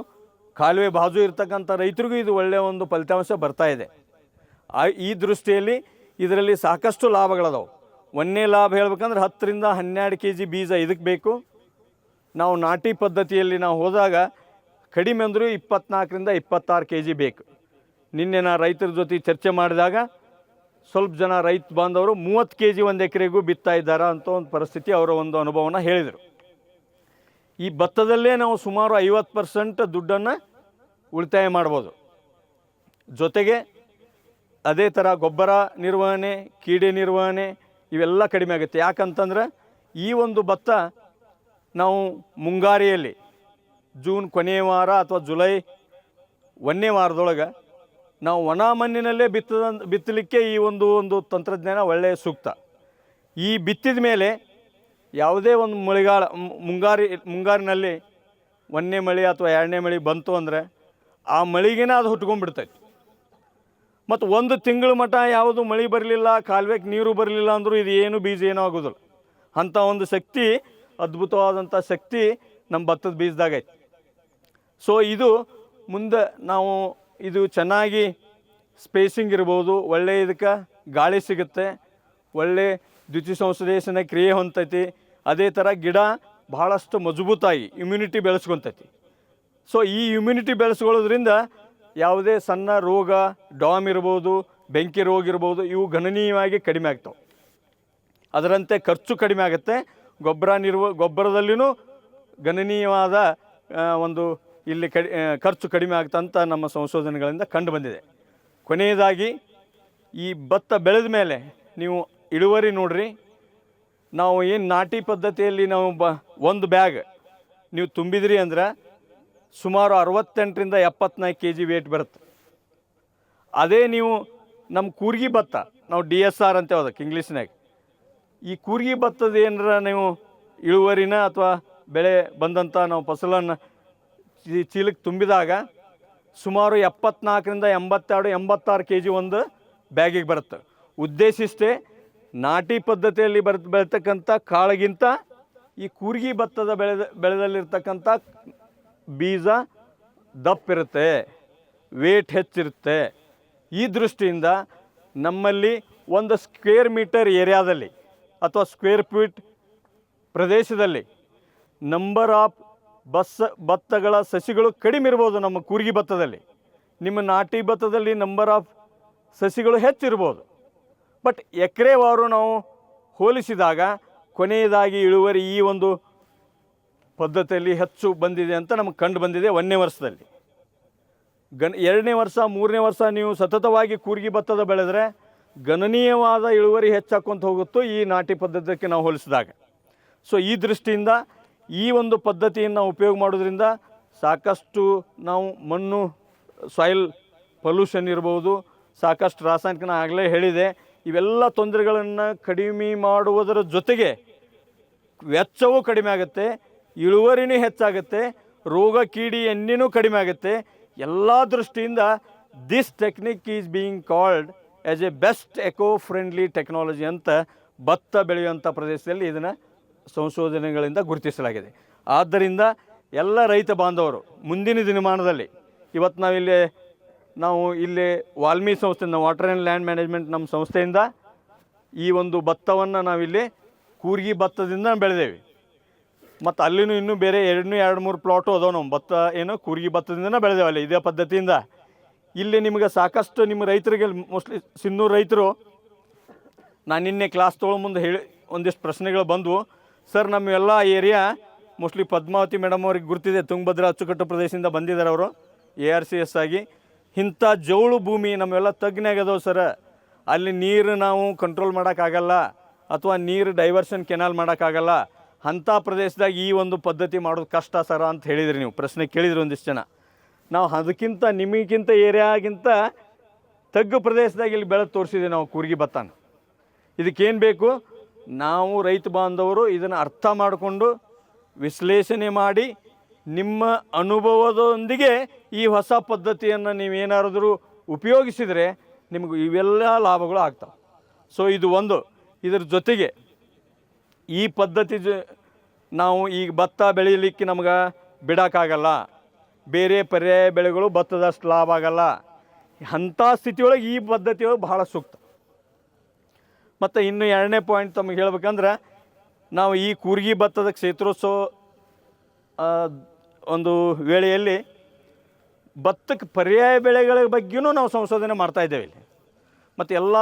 ಕಾಲುವೆ ಬಾಜು ಇರ್ತಕ್ಕಂಥ ರೈತರಿಗೂ ಇದು ಒಳ್ಳೆಯ ಒಂದು ಫಲಿತಾಂಶ ಬರ್ತಾ ಇದೆ. ಈ ದೃಷ್ಟಿಯಲ್ಲಿ ಇದರಲ್ಲಿ ಸಾಕಷ್ಟು ಲಾಭಗಳದಾವೆ. ಒಂದನೇ ಲಾಭ ಹೇಳ್ಬೇಕಂದ್ರೆ 10 ರಿಂದ 12 kg ಬೀಜ ಇದಕ್ಕೆ ಬೇಕು. ನಾವು ನಾಟಿ ಪದ್ಧತಿಯಲ್ಲಿ ನಾವು ಹೋದಾಗ ಕಡಿಮೆ ಅಂದರೂ 24 ರಿಂದ 26 kg ಬೇಕು. ನಿನ್ನೆ ನಾ ರೈತರ ಜೊತೆ ಚರ್ಚೆ ಮಾಡಿದಾಗ ಸ್ವಲ್ಪ ಜನ ರೈತ ಬಾಂಧವರು 30 kg 1 ಎಕರೆಗೂ ಬಿತ್ತಾ ಇದ್ದಾರಾ ಅಂತ ಒಂದು ಪರಿಸ್ಥಿತಿ, ಅವರ ಒಂದು ಅನುಭವನ ಹೇಳಿದರು. ಈ ಭತ್ತದಲ್ಲೇ ನಾವು ಸುಮಾರು 50% ದುಡ್ಡನ್ನು ಉಳಿತಾಯ ಮಾಡ್ಬೋದು. ಜೊತೆಗೆ ಅದೇ ಥರ ಗೊಬ್ಬರ ನಿರ್ವಹಣೆ, ಕೀಡೆ ನಿರ್ವಹಣೆ ಇವೆಲ್ಲ ಕಡಿಮೆ ಆಗುತ್ತೆ. ಯಾಕಂತಂದ್ರೆ ಈ ಒಂದು ಭತ್ತ ನಾವು ಮುಂಗಾರಿಯಲ್ಲಿ ಜೂನ್ ಕೊನೆಯ ವಾರ ಅಥವಾ ಜುಲೈ 1ನೇ ವಾರದೊಳಗೆ ನಾವು ಒಣ ಮಣ್ಣಿನಲ್ಲೇ ಬಿತ್ತಲಿಕ್ಕೆ ಈ ಒಂದು ತಂತ್ರಜ್ಞಾನ ಒಳ್ಳೆಯ ಸೂಕ್ತ. ಈ ಬಿತ್ತಿದ ಮೇಲೆ ಯಾವುದೇ ಒಂದು ಮುಂಗಾರಿನಲ್ಲಿ 1ನೇ ಮಳೆ ಅಥವಾ 2ನೇ ಮಳೆ ಬಂತು ಅಂದರೆ ಆ ಮಳೆಗೇನೆ ಅದು ಹುಟ್ಕೊಂಡ್ಬಿಡ್ತೈತಿ. ಮತ್ತು 1 ತಿಂಗಳ ಮಟ್ಟ ಯಾವುದು ಮಳೆ ಬರಲಿಲ್ಲ, ಕಾಲುವೆಗೆ ನೀರು ಬರಲಿಲ್ಲ ಅಂದರೂ ಇದು ಏನು ಬೀಜ ಏನೂ ಆಗೋದಿಲ್ಲ. ಅಂಥ ಒಂದು ಶಕ್ತಿ, ಅದ್ಭುತವಾದಂಥ ಶಕ್ತಿ ನಮ್ಮ ಭತ್ತದ ಬೀಜದಾಗೈತಿ. ಸೊ ಇದು ಮುಂದೆ ನಾವು ಇದು ಚೆನ್ನಾಗಿ ಸ್ಪೇಸಿಂಗ್ ಇರ್ಬೋದು, ಒಳ್ಳೆ ಇದಕ್ಕೆ ಗಾಳಿ ಸಿಗುತ್ತೆ, ಒಳ್ಳೆ ದ್ವಿತೀಯ ಸಂಶ್ಲೇಷಣೆ ಕ್ರಿಯೆ ಹೊಂದೈತಿ. ಅದೇ ಥರ ಗಿಡ ಭಾಳಷ್ಟು ಮಜಬೂತಾಗಿ ಇಮ್ಯುನಿಟಿ ಬೆಳೆಸ್ಕೊತೈತಿ. ಸೊ ಈ ಇಮ್ಯುನಿಟಿ ಬೆಳೆಸ್ಕೊಳ್ಳೋದ್ರಿಂದ ಯಾವುದೇ ಸಣ್ಣ ರೋಗ, ಡಾಮ್ ಇರ್ಬೋದು, ಬೆಂಕಿ ರೋಗ ಇರ್ಬೋದು, ಇವು ಗಣನೀಯವಾಗಿ ಕಡಿಮೆ ಆಗ್ತವೆ. ಅದರಂತೆ ಖರ್ಚು ಕಡಿಮೆ ಆಗುತ್ತೆ. ಗೊಬ್ಬರದಲ್ಲಿಯೂ ಗಣನೀಯವಾದ ಒಂದು ಇಲ್ಲಿ ಖರ್ಚು ಕಡಿಮೆ ಆಗ್ತಂತ ನಮ್ಮ ಸಂಶೋಧನೆಗಳಿಂದ ಕಂಡು ಬಂದಿದೆ. ಕೊನೆಯದಾಗಿ ಈ ಭತ್ತ ಬೆಳೆದ ಮೇಲೆ ನೀವು ಇಳುವರಿ ನೋಡ್ರಿ. ನಾವು ಏನು ನಾಟಿ ಪದ್ಧತಿಯಲ್ಲಿ ನಾವು 1 ಬ್ಯಾಗ್ ನೀವು ತುಂಬಿದ್ರಿ ಅಂದ್ರೆ ಸುಮಾರು 68 ರಿಂದ 74 kg ವೇಟ್ ಬರುತ್ತೆ. ಅದೇ ನೀವು ನಮ್ಮ ಕೂರ್ಗಿ ಭತ್ತ, ನಾವು DSR ಅಂತೇವೆ ಅದಕ್ಕೆ ಇಂಗ್ಲೀಷ್ನಾಗ, ಈ ಕೂರ್ಗಿ ಭತ್ತದ ಏನಾರ ನೀವು ಇಳುವರಿನ ಅಥವಾ ಬೆಳೆ ಬಂದಂಥ ನಾವು ಫಸಲನ್ನು ಚೀಲಕ್ಕೆ ತುಂಬಿದಾಗ ಸುಮಾರು 74 ರಿಂದ 82, 86 kg ಒಂದು ಬ್ಯಾಗಿಗೆ ಬರುತ್ತೆ. ಉದ್ದೇಶಿಷ್ಟೇ ನಾಟಿ ಪದ್ಧತಿಯಲ್ಲಿ ಬೆಳೀತಕ್ಕಂಥ ಕಾಳಿಗಿಂತ ಈ ಕೂರ್ಗಿ ಭತ್ತದ ಬೆಳೆದಲ್ಲಿರ್ತಕ್ಕಂಥ ಬೀಜ ದಪ್ಪಿರುತ್ತೆ, ವೇಟ್ ಹೆಚ್ಚಿರುತ್ತೆ. ಈ ದೃಷ್ಟಿಯಿಂದ ನಮ್ಮಲ್ಲಿ ಒಂದು ಸ್ಕ್ವೇರ್ ಮೀಟರ್ ಏರಿಯಾದಲ್ಲಿ ಅಥವಾ ಸ್ಕ್ವೇರ್ ಫೀಟ್ ಪ್ರದೇಶದಲ್ಲಿ ನಂಬರ್ ಆಫ್ ಭತ್ತಗಳ ಸಸಿಗಳು ಕಡಿಮೆ ಇರ್ಬೋದು. ನಮ್ಮ ಕೂರ್ಗಿ ಭತ್ತದಲ್ಲಿ, ನಿಮ್ಮ ನಾಟಿ ಭತ್ತದಲ್ಲಿ ನಂಬರ್ ಆಫ್ ಸಸಿಗಳು ಹೆಚ್ಚಿರ್ಬೋದು. ಬಟ್ ಎಕರೆವಾರು ನಾವು ಹೋಲಿಸಿದಾಗ ಕೊನೆಯದಾಗಿ ಇಳುವರಿ ಈ ಒಂದು ಪದ್ಧತಿಯಲ್ಲಿ ಹೆಚ್ಚು ಬಂದಿದೆ ಅಂತ ನಮಗೆ ಕಂಡು ಬಂದಿದೆ 1ನೇ ವರ್ಷದಲ್ಲಿ. 2ನೇ ವರ್ಷ 3ನೇ ವರ್ಷ ನೀವು ಸತತವಾಗಿ ಕೂರ್ಗಿ ಭತ್ತದ ಬೆಳೆದರೆ ಗಣನೀಯವಾದ ಇಳುವರಿ ಹೆಚ್ಚಾಕೊಂತ ಹೋಗುತ್ತೋ ಈ ನಾಟಿ ಪದ್ಧತಿಗೆ ನಾವು ಹೋಲಿಸಿದಾಗ. ಸೊ ಈ ದೃಷ್ಟಿಯಿಂದ ಈ ಒಂದು ಪದ್ಧತಿಯನ್ನು ನಾವು ಉಪಯೋಗ ಮಾಡೋದ್ರಿಂದ ಸಾಕಷ್ಟು ನಾವು ಮಣ್ಣು ಸಾಯಿಲ್ ಪೊಲ್ಯೂಷನ್ ಇರ್ಬೋದು, ಸಾಕಷ್ಟು ರಾಸಾಯನಿಕ ಆಗಲೇ ಹೇಳಿದೆ, ಇವೆಲ್ಲ ತೊಂದರೆಗಳನ್ನು ಕಡಿಮೆ ಮಾಡುವುದರ ಜೊತೆಗೆ ವೆಚ್ಚವೂ ಕಡಿಮೆ ಆಗುತ್ತೆ, ಇಳುವರಿನೂ ಹೆಚ್ಚಾಗುತ್ತೆ, ರೋಗ ಕೀಡಿ ಎಣ್ಣೆನೂ ಕಡಿಮೆ ಆಗುತ್ತೆ. ಎಲ್ಲ ದೃಷ್ಟಿಯಿಂದ this technique is being called as a best eco friendly technology ಅಂತ ಭತ್ತ ಬೆಳೆಯುವಂಥ ಪ್ರದೇಶದಲ್ಲಿ ಇದನ್ನು ಸಂಶೋಧನೆಗಳಿಂದ ಗುರುತಿಸಲಾಗಿದೆ. ಆದ್ದರಿಂದ ಎಲ್ಲ ರೈತ ಬಾಂಧವರು ಮುಂದಿನ ದಿನಮಾನದಲ್ಲಿ ಇವತ್ತು ನಾವು ಇಲ್ಲಿ ವಾಲ್ಮಿ ಸಂಸ್ಥೆಯಿಂದ, ವಾಟರ್ ಆ್ಯಂಡ್ ಲ್ಯಾಂಡ್ ಮ್ಯಾನೇಜ್ಮೆಂಟ್ ನಮ್ಮ ಸಂಸ್ಥೆಯಿಂದ ಈ ಒಂದು ಭತ್ತವನ್ನು ನಾವಿಲ್ಲಿ ಕೂರ್ಗಿ ಭತ್ತದಿಂದ ಬೆಳೆದೇವೆ. ಮತ್ತು ಅಲ್ಲಿನೂ ಇನ್ನೂ ಬೇರೆ 2-3 ಪ್ಲಾಟು ಅದಾವೆ. ನಾವು ಭತ್ತ ಏನೋ ಕೂರ್ಗಿ ಭತ್ತದಿಂದನೇ ಬೆಳೆದೇವೆ ಅಲ್ಲಿ ಇದೇ ಪದ್ಧತಿಯಿಂದ. ಇಲ್ಲಿ ನಿಮಗೆ ಸಾಕಷ್ಟು ನಿಮ್ಮ ರೈತರಿಗೆ ಮೋಸ್ಟ್ಲಿ ಸಿನ್ನೂರು ರೈತರು ನಾನು ನಿನ್ನೆ ಕ್ಲಾಸ್ ತೊಗೊಳ್ಳೋ ಮುಂದೆ ಹೇಳಿ ಒಂದಿಷ್ಟು ಪ್ರಶ್ನೆಗಳು ಬಂದವು. ಸರ್ ನಮ್ಮೆಲ್ಲ ಏರಿಯಾ ಮೋಸ್ಟ್ಲಿ ಪದ್ಮಾವತಿ ಮೇಡಮ್ ಅವ್ರಿಗೆ ಗುರ್ತಿದೆ, ತುಂಗಭದ್ರಾ ಅಚ್ಚುಕಟ್ಟು ಪ್ರದೇಶದಿಂದ ಬಂದಿದ್ದಾರೆ ಅವರು ARCS ಆಗಿ. ಇಂಥ ಜೌಳು ಭೂಮಿ ನಮ್ಮೆಲ್ಲ ತಗ್ನಾಗದವು ಸರ್, ಅಲ್ಲಿ ನೀರು ನಾವು ಕಂಟ್ರೋಲ್ ಮಾಡೋಕ್ಕಾಗಲ್ಲ ಅಥವಾ ನೀರು ಡೈವರ್ಷನ್ ಕೆನಾಲ್ ಮಾಡೋಕ್ಕಾಗಲ್ಲ, ಅಂಥ ಪ್ರದೇಶದಾಗ ಈ ಒಂದು ಪದ್ಧತಿ ಮಾಡೋದು ಕಷ್ಟ ಸರ ಅಂತ ಹೇಳಿದ್ರಿ. ನೀವು ಪ್ರಶ್ನೆ ಕೇಳಿದ್ರಿ ಒಂದಿಷ್ಟು ಜನ. ನಾವು ಅದಕ್ಕಿಂತ ನಿಮಗಿಂತ ಏರಿಯಾಗಿಂತ ತಗ್ಗು ಪ್ರದೇಶದಾಗ ಇಲ್ಲಿ ಬೆಳೆದು ತೋರಿಸಿದ್ದೀವಿ ನಾವು ಕೂರ್ಗಿ ಭತ್ತನ. ಇದಕ್ಕೇನು ಬೇಕು, ನಾವು ರೈತ ಬಾಂಧವರು ಇದನ್ನು ಅರ್ಥ ಮಾಡಿಕೊಂಡು ವಿಶ್ಲೇಷಣೆ ಮಾಡಿ ನಿಮ್ಮ ಅನುಭವದೊಂದಿಗೆ ಈ ಹೊಸ ಪದ್ಧತಿಯನ್ನು ನೀವೇನಾದರೂ ಉಪಯೋಗಿಸಿದರೆ ನಿಮಗೆ ಇವೆಲ್ಲ ಲಾಭಗಳು ಆಗ್ತವೆ. ಸೊ ಇದು ಒಂದು. ಇದರ ಜೊತೆಗೆ ಈ ಪದ್ಧತಿ ನಾವು ಈಗ ಭತ್ತ ಬೆಳೀಲಿಕ್ಕೆ ನಮ್ಗೆ ಬಿಡೋಕ್ಕಾಗಲ್ಲ, ಬೇರೆ ಪರ್ಯಾಯ ಬೆಳೆಗಳು ಭತ್ತದಷ್ಟು ಲಾಭ ಆಗಲ್ಲ, ಅಂಥ ಸ್ಥಿತಿಯೊಳಗೆ ಈ ಪದ್ಧತಿಯೊಳಗೆ ಬಹಳ ಸೂಕ್ತ. ಮತ್ತು ಇನ್ನು 2ನೇ ಪಾಯಿಂಟ್ ತಮಗೆ ಹೇಳ್ಬೇಕಂದ್ರೆ, ನಾವು ಈ ಕೂರ್ಗಿ ಭತ್ತದ ಕ್ಷೇತ್ರೋತ್ಸವ ಒಂದು ವೇಳೆಯಲ್ಲಿ ಭತ್ತಕ್ಕೆ ಪರ್ಯಾಯ ಬೆಳೆಗಳ ಬಗ್ಗೆಯೂ ನಾವು ಸಂಶೋಧನೆ ಮಾಡ್ತಾಯಿದ್ದೇವೆ ಇಲ್ಲಿ. ಮತ್ತು ಎಲ್ಲ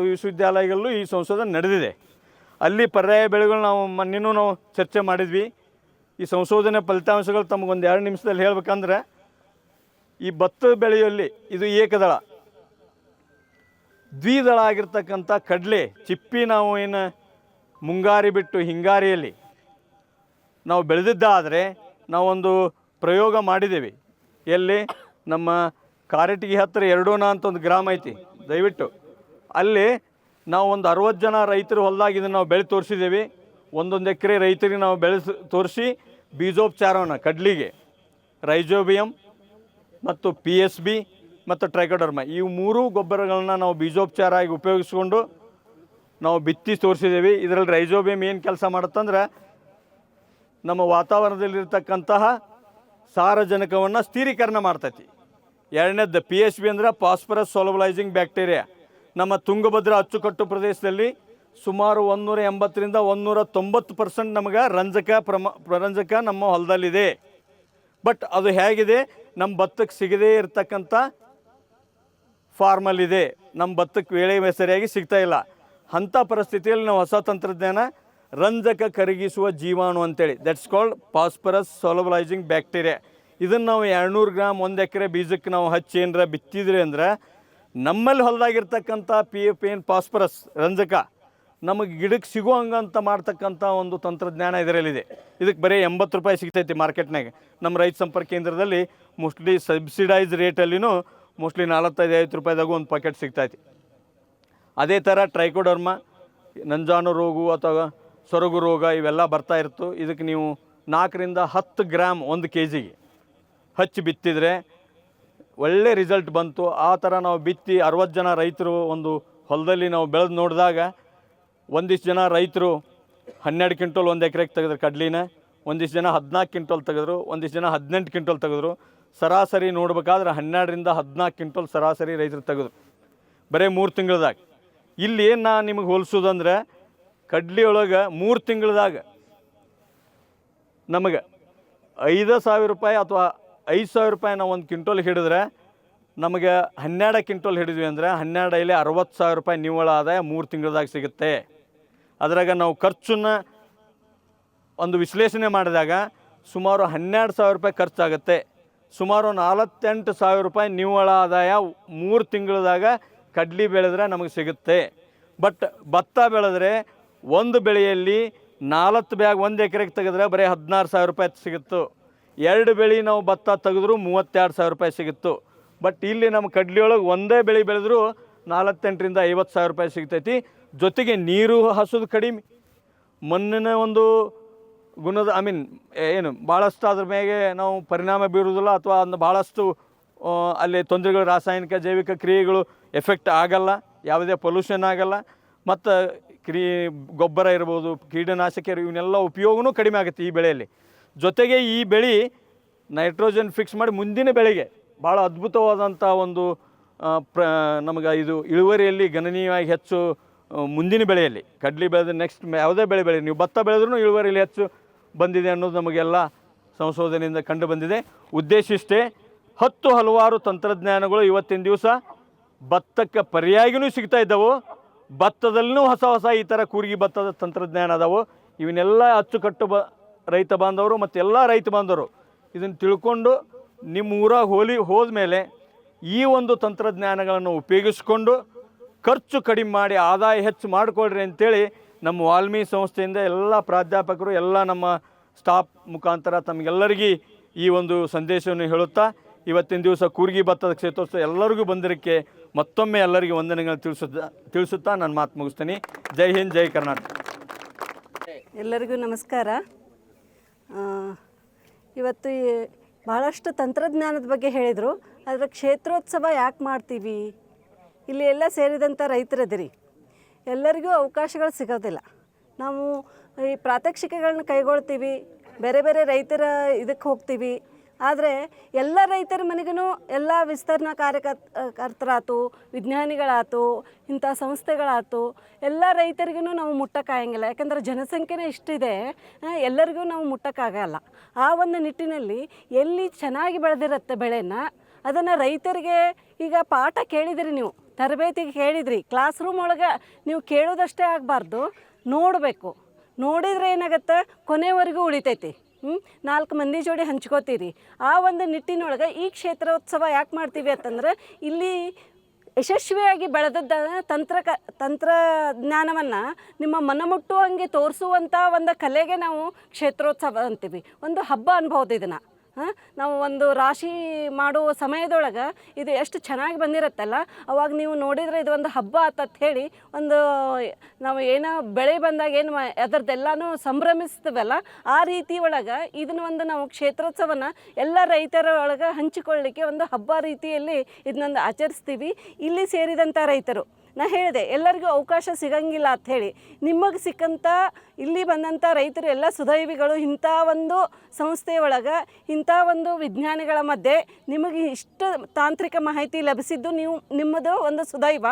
ವಿಶ್ವವಿದ್ಯಾಲಯಗಳಲ್ಲೂ ಈ ಸಂಶೋಧನೆ ನಡೆದಿದೆ. ಅಲ್ಲಿ ಪರ್ಯಾಯ ಬೆಳೆಗಳು ನಾವು ಮೊನ್ನೆನೂ ನಾವು ಚರ್ಚೆ ಮಾಡಿದ್ವಿ. ಈ ಸಂಶೋಧನೆ ಫಲಿತಾಂಶಗಳು ತಮಗೊಂದು 2 ನಿಮಿಷದಲ್ಲಿ ಹೇಳ್ಬೇಕಂದ್ರೆ, ಈ ಭತ್ತ ಬೆಳೆಯಲ್ಲಿ ಇದು ಏಕದಳ, ದ್ವಿದಳ ಆಗಿರ್ತಕ್ಕಂಥ ಕಡಲೆ ಚಿಪ್ಪಿ ನಾವು ಏನು ಮುಂಗಾರಿ ಬಿಟ್ಟು ಹಿಂಗಾರಿಯಲ್ಲಿ ನಾವು ಬೆಳೆದಿದ್ದಾದರೆ ನಾವೊಂದು ಪ್ರಯೋಗ ಮಾಡಿದ್ದೇವೆ. ಎಲ್ಲಿ ನಮ್ಮ ಕಾರಟಗಿ ಹತ್ತಿರ ಎರಡೋನ ಅಂತ ಒಂದು ಗ್ರಾಮ ಐತಿ, ದಯವಿಟ್ಟು ಅಲ್ಲಿ ನಾವು ಒಂದು 60 ಜನ ರೈತರು ಹೊಲದಾಗ ಇದನ್ನು ನಾವು ಬೆಳೆ ತೋರಿಸಿದ್ದೇವೆ. 1 ಎಕರೆ ರೈತರಿಗೆ ನಾವು ಬೆಳೆಸಿ ತೋರಿಸಿ ಬೀಜೋಪಚಾರವನ್ನು ಕಡ್ಲಿಗೆ ರೈಜೋಬಿಯಮ್ ಮತ್ತು PSB ಮತ್ತು ಟ್ರೈಕೋಡರ್ಮ ಈ 3 ಗೊಬ್ಬರಗಳನ್ನ ನಾವು ಬೀಜೋಪಚಾರ ಆಗಿ ಉಪಯೋಗಿಸ್ಕೊಂಡು ನಾವು ಬಿತ್ತಿ ತೋರಿಸಿದ್ದೇವೆ. ಇದರಲ್ಲಿ ರೈಜೋಬಿಯಮ್ ಏನು ಕೆಲಸ ಮಾಡುತ್ತಂದ್ರೆ ನಮ್ಮ ವಾತಾವರಣದಲ್ಲಿರ್ತಕ್ಕಂತಹ ಸಾರಜನಕವನ್ನು ಸ್ಥಿರೀಕರಣ ಮಾಡ್ತೈತಿ. 2ನೇದ್ದು PSB ಅಂದರೆ ಫಾಸ್ಫರಸ್ ಸೊಲಬಲೈಸಿಂಗ್ ಬ್ಯಾಕ್ಟೀರಿಯಾ. ನಮ್ಮ ತುಂಗಭದ್ರಾ ಅಚ್ಚುಕಟ್ಟು ಪ್ರದೇಶದಲ್ಲಿ ಸುಮಾರು 180ರಿಂದ 190% ನಮಗೆ ರಂಜಕ ನಮ್ಮ ಹೊಲದಲ್ಲಿದೆ. ಬಟ್ ಅದು ಹೇಗಿದೆ, ನಮ್ಮ ಭತ್ತಕ್ಕೆ ಸಿಗದೇ ಇರತಕ್ಕಂಥ ಫಾರ್ಮಲ್ಲಿದೆ, ನಮ್ಮ ಭತ್ತಕ್ಕೆ ವೇಳೆ ಸರಿಯಾಗಿ ಸಿಗ್ತಾ ಇಲ್ಲ. ಅಂಥ ಪರಿಸ್ಥಿತಿಯಲ್ಲಿ ನಾವು ಹೊಸ ತಂತ್ರಜ್ಞಾನ ರಂಜಕ ಕರಗಿಸುವ ಜೀವಾಣು ಅಂತೇಳಿ, ದಟ್ಸ್ ಕಾಲ್ಡ್ ಫಾಸ್ಫರಸ್ ಸೊಲಬಲೈಸಿಂಗ್ ಬ್ಯಾಕ್ಟೀರಿಯಾ. ಇದನ್ನು ನಾವು 200 ಗ್ರಾಮ್ 1 ಎಕರೆ ಬೀಜಕ್ಕೆ ನಾವು ಹಚ್ಚಿ ಏನರ ಬಿತ್ತಿದ್ರಿ ಅಂದ್ರೆ ನಮ್ಮಲ್ಲಿ ಹೊಲದಾಗಿರ್ತಕ್ಕಂಥ PF ಏನು ಫಾಸ್ಫರಸ್ ರಂಜಕ ನಮಗೆ ಗಿಡಕ್ಕೆ ಸಿಗೋ ಹಂಗಂತ ಮಾಡ್ತಕ್ಕಂಥ ಒಂದು ತಂತ್ರಜ್ಞಾನ ಇದರಲ್ಲಿದೆ. ಇದಕ್ಕೆ ಬರೀ 80 ರೂಪಾಯಿ ಸಿಗ್ತೈತಿ ಮಾರ್ಕೆಟ್ನಾಗ. ನಮ್ಮ ರೈತ ಸಂಪರ್ಕ ಕೇಂದ್ರದಲ್ಲಿ ಮೋಸ್ಟ್ಲಿ ಸಬ್ಸಿಡೈಸ್ ರೇಟಲ್ಲಿನೂ ಮೋಸ್ಟ್ಲಿ 45-50 ರೂಪಾಯಿದಾಗೂ ಒಂದು ಪ್ಯಾಕೆಟ್ ಸಿಗ್ತೈತಿ. ಅದೇ ಥರ ಟ್ರೈಕೋಡರ್ಮ, ನಂಜಾನು ರೋಗ ಅಥವಾ ಸೊರಗು ರೋಗ ಇವೆಲ್ಲ ಬರ್ತಾ ಇರ್ತು. ಇದಕ್ಕೆ ನೀವು 4ರಿಂದ 10 ಗ್ರಾಮ್ 1 kg ಹಚ್ಚಿ ಬಿತ್ತಿದರೆ ಒಳ್ಳೆ ರಿಸಲ್ಟ್ ಬಂತು. ಆ ಥರ ನಾವು ಬಿತ್ತಿ 60 ಜನ ರೈತರು ಒಂದು ಹೊಲದಲ್ಲಿ ನಾವು ಬೆಳೆದು ನೋಡಿದಾಗ ಒಂದಿಷ್ಟು ಜನ ರೈತರು 12 ಕ್ವಿಂಟಲ್ 1 ಎಕರೆಗೆ ತೆಗೆದ್ರು ಕಡ್ಲಿನ, ಒಂದಿಷ್ಟು ಜನ 14 ಕ್ವಿಂಟಲ್ ತೆಗೆದ್ರು, ಒಂದಿಷ್ಟು ಜನ 18 ಕ್ವಿಂಟಲ್ ತೆಗೆದ್ರು. ಸರಾಸರಿ ನೋಡ್ಬೇಕಾದ್ರೆ 12ರಿಂದ 14 ಕ್ವಿಂಟಲ್ ಸರಾಸರಿ ರೈತರು ತೆಗೆದ್ರು ಬರೀ 3 ತಿಂಗಳದಾಗ. ಇಲ್ಲಿ ಏನು ನಾ ನಿಮಗೆ ಹೋಲಿಸೋದಂದ್ರೆ ಕಡ್ಲಿ ಒಳಗೆ 3 ತಿಂಗಳದಾಗ ನಮಗೆ 5,000 ರೂಪಾಯಿ ಅಥವಾ 5,000 ರೂಪಾಯಿ ನಾವು ಒಂದು ಕ್ವಿಂಟಲ್ ಹಿಡಿದ್ರೆ ನಮಗೆ 12 ಕ್ವಿಂಟಲ್ ಹಿಡಿದ್ವಿ ಅಂದರೆ 12 60,000 ರೂಪಾಯಿ ನಿವ್ವಳ ಆದಾಯ 3 ತಿಂಗಳದಾಗ ಸಿಗುತ್ತೆ. ಅದ್ರಾಗ ನಾವು ಖರ್ಚನ್ನು ಒಂದು ವಿಶ್ಲೇಷಣೆ ಮಾಡಿದಾಗ ಸುಮಾರು 12,000 ರೂಪಾಯಿ ಖರ್ಚಾಗುತ್ತೆ. ಸುಮಾರು 48,000 ರೂಪಾಯಿ ನಿವ್ವಳ ಆದಾಯ 3 ತಿಂಗಳದಾಗ ಕಡ್ಲಿ ಬೆಳೆದ್ರೆ ನಮಗೆ ಸಿಗುತ್ತೆ. ಬಟ್ ಭತ್ತ ಬೆಳೆದ್ರೆ ಒಂದು ಬೆಳೆಯಲ್ಲಿ 4 ಬ್ಯಾಗ್ 1 ಎಕರೆಗೆ ತೆಗೆದ್ರೆ ಬರೀ 16,000 ರೂಪಾಯಿ ಸಿಗುತ್ತು. 2 ಬೆಳೆ ನಾವು ಭತ್ತ ತೆಗೆದ್ರೂ 32,000 ರೂಪಾಯಿ ಸಿಗುತ್ತು. ಬಟ್ ಇಲ್ಲಿ ನಮ್ಮ ಕಡ್ಲಿಯೊಳಗೆ ಒಂದೇ ಬೆಳೆ ಬೆಳೆದ್ರೂ 48,000ರಿಂದ 50,000 ರೂಪಾಯಿ ಸಿಗ್ತೈತಿ. ಜೊತೆಗೆ ನೀರು ಹಸೋದು ಕಡಿಮೆ, ಮಣ್ಣಿನ ಒಂದು ಗುಣದ ಏನು ಭಾಳಷ್ಟು ಅದ್ರ ಮೇಲೆ ನಾವು ಪರಿಣಾಮ ಬೀರುವುದಿಲ್ಲ ಅಥವಾ ಒಂದು ಭಾಳಷ್ಟು ಅಲ್ಲಿ ತೊಂದರೆಗಳು, ರಾಸಾಯನಿಕ ಜೈವಿಕ ಕ್ರಿಯೆಗಳು ಎಫೆಕ್ಟ್ ಆಗಲ್ಲ, ಯಾವುದೇ ಪೊಲ್ಯೂಷನ್ ಆಗಲ್ಲ, ಮತ್ತು ಗೊಬ್ಬರ ಇರ್ಬೋದು, ಕೀಟನಾಶಕ ಇವನ್ನೆಲ್ಲ ಉಪಯೋಗವೂ ಕಡಿಮೆ ಆಗುತ್ತೆ ಈ ಬೆಳೆಯಲ್ಲಿ. ಜೊತೆಗೆ ಈ ಬೆಳೆ ನೈಟ್ರೋಜನ್ ಫಿಕ್ಸ್ ಮಾಡಿ ಮುಂದಿನ ಬೆಳೆಗೆ ಭಾಳ ಅದ್ಭುತವಾದಂಥ ಒಂದು ನಮಗೆ ಇದು ಇಳುವರಿಯಲ್ಲಿ ಗಣನೀಯವಾಗಿ ಹೆಚ್ಚು ಮುಂದಿನ ಬೆಳೆಯಲ್ಲಿ ಕಡ್ಲಿ ಬೆಳೆದ ನೆಕ್ಸ್ಟ್ ಯಾವುದೇ ಬೆಳೆ ನೀವು ಭತ್ತ ಬೆಳೆದ್ರೂ ಇಳುವರಿಯಲ್ಲಿ ಹೆಚ್ಚು ಬಂದಿದೆ ಅನ್ನೋದು ನಮಗೆಲ್ಲ ಸಂಶೋಧನೆಯಿಂದ ಕಂಡು ಬಂದಿದೆ. ಉದ್ದೇಶ ಇಷ್ಟೇ, ಹಲವಾರು ತಂತ್ರಜ್ಞಾನಗಳು ಇವತ್ತಿನ ದಿವಸ ಭತ್ತಕ್ಕೆ ಪರ್ಯಾಯನೂ ಸಿಗ್ತಾ ಇದ್ದವು. ಭತ್ತದಲ್ಲೂ ಹೊಸ ಈ ಥರ ಕೂರ್ಗಿ ಭತ್ತದ ತಂತ್ರಜ್ಞಾನ ಅದಾವು. ಇವನ್ನೆಲ್ಲ ಅಚ್ಚುಕಟ್ಟು ರೈತ ಬಾಂಧವರು ಮತ್ತು ಎಲ್ಲ ರೈತ ಬಾಂಧವರು ಇದನ್ನು ತಿಳ್ಕೊಂಡು ನಿಮ್ಮ ಊರಾಗ ಹೋದ್ಮೇಲೆ ಈ ಒಂದು ತಂತ್ರಜ್ಞಾನಗಳನ್ನು ಉಪಯೋಗಿಸ್ಕೊಂಡು ಖರ್ಚು ಕಡಿಮೆ ಮಾಡಿ ಆದಾಯ ಹೆಚ್ಚು ಮಾಡಿಕೊಳ್ರಿ ಅಂತೇಳಿ ನಮ್ಮ ವಾಲ್ಮಿ ಸಂಸ್ಥೆಯಿಂದ ಎಲ್ಲ ಪ್ರಾಧ್ಯಾಪಕರು ಎಲ್ಲ ನಮ್ಮ ಸ್ಟಾಫ್ ಮುಖಾಂತರ ತಮಗೆಲ್ಲರಿಗೂ ಈ ಒಂದು ಸಂದೇಶವನ್ನು ಹೇಳುತ್ತಾ ಇವತ್ತಿನ ದಿವಸ ಕೂರ್ಗಿ ಭತ್ತದ ಕ್ಷೇತ್ರೋತ್ಸವ ಎಲ್ಲರಿಗೂ ಬಂದಿರೋಕ್ಕೆ ಮತ್ತೊಮ್ಮೆ ಎಲ್ಲರಿಗೂ ವಂದನೆಗಳನ್ನು ತಿಳಿಸುತ್ತಾ ನಾನು ಮಾತು ಮುಗಿಸ್ತೀನಿ. ಜೈ ಹಿಂದ್, ಜೈ ಕರ್ನಾಟಕ. ಎಲ್ಲರಿಗೂ ನಮಸ್ಕಾರ. ಇವತ್ತು ಭಾಳಷ್ಟು ತಂತ್ರಜ್ಞಾನದ ಬಗ್ಗೆ ಹೇಳಿದರು. ಅದರ ಕ್ಷೇತ್ರೋತ್ಸವ ಯಾಕೆ ಮಾಡ್ತೀವಿ, ಇಲ್ಲಿ ಎಲ್ಲ ಸೇರಿದಂಥ ರೈತರದಿರಿ, ಎಲ್ಲರಿಗೂ ಅವಕಾಶಗಳು ಸಿಗೋದಿಲ್ಲ. ನಾವು ಈ ಪ್ರಾತ್ಯಕ್ಷಿಕೆಗಳನ್ನ ಕೈಗೊಳ್ತೀವಿ, ಬೇರೆ ಬೇರೆ ರೈತರ ಇದಕ್ಕೆ ಹೋಗ್ತೀವಿ. ಆದರೆ ಎಲ್ಲ ರೈತರ ಮನೆಗೂ ಎಲ್ಲ ವಿಸ್ತರಣಾ ಕಾರ್ಯಕರ್ತರಾಯ್ತು, ವಿಜ್ಞಾನಿಗಳಾಯ್ತು, ಇಂಥ ಸಂಸ್ಥೆಗಳಾಯ್ತು, ಎಲ್ಲ ರೈತರಿಗೂ ನಾವು ಮುಟ್ಟಕ್ಕಾಗಂಗಿಲ್ಲ. ಯಾಕಂದ್ರೆ ಜನಸಂಖ್ಯೆನೇ ಇಷ್ಟಿದೆ, ಎಲ್ಲರಿಗೂ ನಾವು ಮುಟ್ಟಕ್ಕಾಗಲ್ಲ. ಆ ಒಂದು ನಿಟ್ಟಿನಲ್ಲಿ ಎಲ್ಲಿ ಚೆನ್ನಾಗಿ ಬೆಳೆದಿರುತ್ತೆ ಬೆಳೆನ ಅದನ್ನು ರೈತರಿಗೆ ಈಗ ಪಾಠ ಕೇಳಿದಿರಿ, ನೀವು ತರಬೇತಿಗೆ ಕೇಳಿದ್ರಿ, ಕ್ಲಾಸ್ ರೂಮ್ ಒಳಗೆ ನೀವು ಕೇಳೋದಷ್ಟೇ ಆಗಬಾರ್ದು, ನೋಡಬೇಕು. ನೋಡಿದರೆ ಏನಾಗುತ್ತೆ, ಕೊನೆವರೆಗೂ ಉಳಿತೈತಿ. 4 ಮಂದಿ ಜೋಡಿ ಹಂಚ್ಕೋತೀರಿ. ಆ ಒಂದು ನಿಟ್ಟಿನೊಳಗೆ ಈ ಕ್ಷೇತ್ರೋತ್ಸವ ಯಾಕೆ ಮಾಡ್ತೀವಿ ಅಂತಂದ್ರೆ ಇಲ್ಲಿ ಯಶಸ್ವಿಯಾಗಿ ಬೆಳೆದದ್ದ ತಂತ್ರಜ್ಞಾನವನ್ನು ನಿಮ್ಮ ಮನಮುಟ್ಟುವಂಗೆ ತೋರಿಸುವಂಥ ಒಂದು ಕಲೆಗೆ ನಾವು ಕ್ಷೇತ್ರೋತ್ಸವ ಅಂತೀವಿ. ಒಂದು ಹಬ್ಬ ಅನ್ಬೋದು ಇದನ್ನು. ನಾವು ಒಂದು ರಾಶಿ ಮಾಡುವ ಸಮಯದೊಳಗೆ ಇದು ಎಷ್ಟು ಚೆನ್ನಾಗಿ ಬಂದಿರುತ್ತಲ್ಲ, ಅವಾಗ ನೀವು ನೋಡಿದರೆ ಇದು ಒಂದು ಹಬ್ಬ ಅಂತ ಹೇಳಿ ಒಂದು ನಾವು ಏನೋ ಬೆಳೆ ಬಂದಾಗ ಏನು ಅದರದ್ದೆಲ್ಲನೂ ಸಂಭ್ರಮಿಸ್ತೀವಲ್ಲ, ಆ ರೀತಿ ಒಳಗೆ ಇದನ್ನ ಒಂದು ನಾವು ಕ್ಷೇತ್ರೋತ್ಸವನ ಎಲ್ಲ ರೈತರ ಒಳಗೆ ಹಂಚಿಕೊಳ್ಳಲಿಕ್ಕೆ ಒಂದು ಹಬ್ಬ ರೀತಿಯಲ್ಲಿ ಇದನ್ನೊಂದು ಆಚರಿಸ್ತೀವಿ. ಇಲ್ಲಿ ಸೇರಿದಂಥ ರೈತರು, ನಾ ಹೇಳಿದೆ ಎಲ್ಲರಿಗೂ ಅವಕಾಶ ಸಿಗಂಗಿಲ್ಲ ಅಂಥೇಳಿ, ನಿಮಗೆ ಸಿಕ್ಕಂಥ ಇಲ್ಲಿ ಬಂದಂಥ ರೈತರು ಎಲ್ಲ ಸುದೈವಿಗಳು. ಇಂಥ ಒಂದು ಸಂಸ್ಥೆಯೊಳಗೆ ಇಂಥ ಒಂದು ವಿಜ್ಞಾನಿಗಳ ಮಧ್ಯೆ ನಿಮಗೆ ಇಷ್ಟು ತಾಂತ್ರಿಕ ಮಾಹಿತಿ ಲಭಿಸಿದ್ದು ನಿಮ್ಮದು ಒಂದು ಸುದೈವ.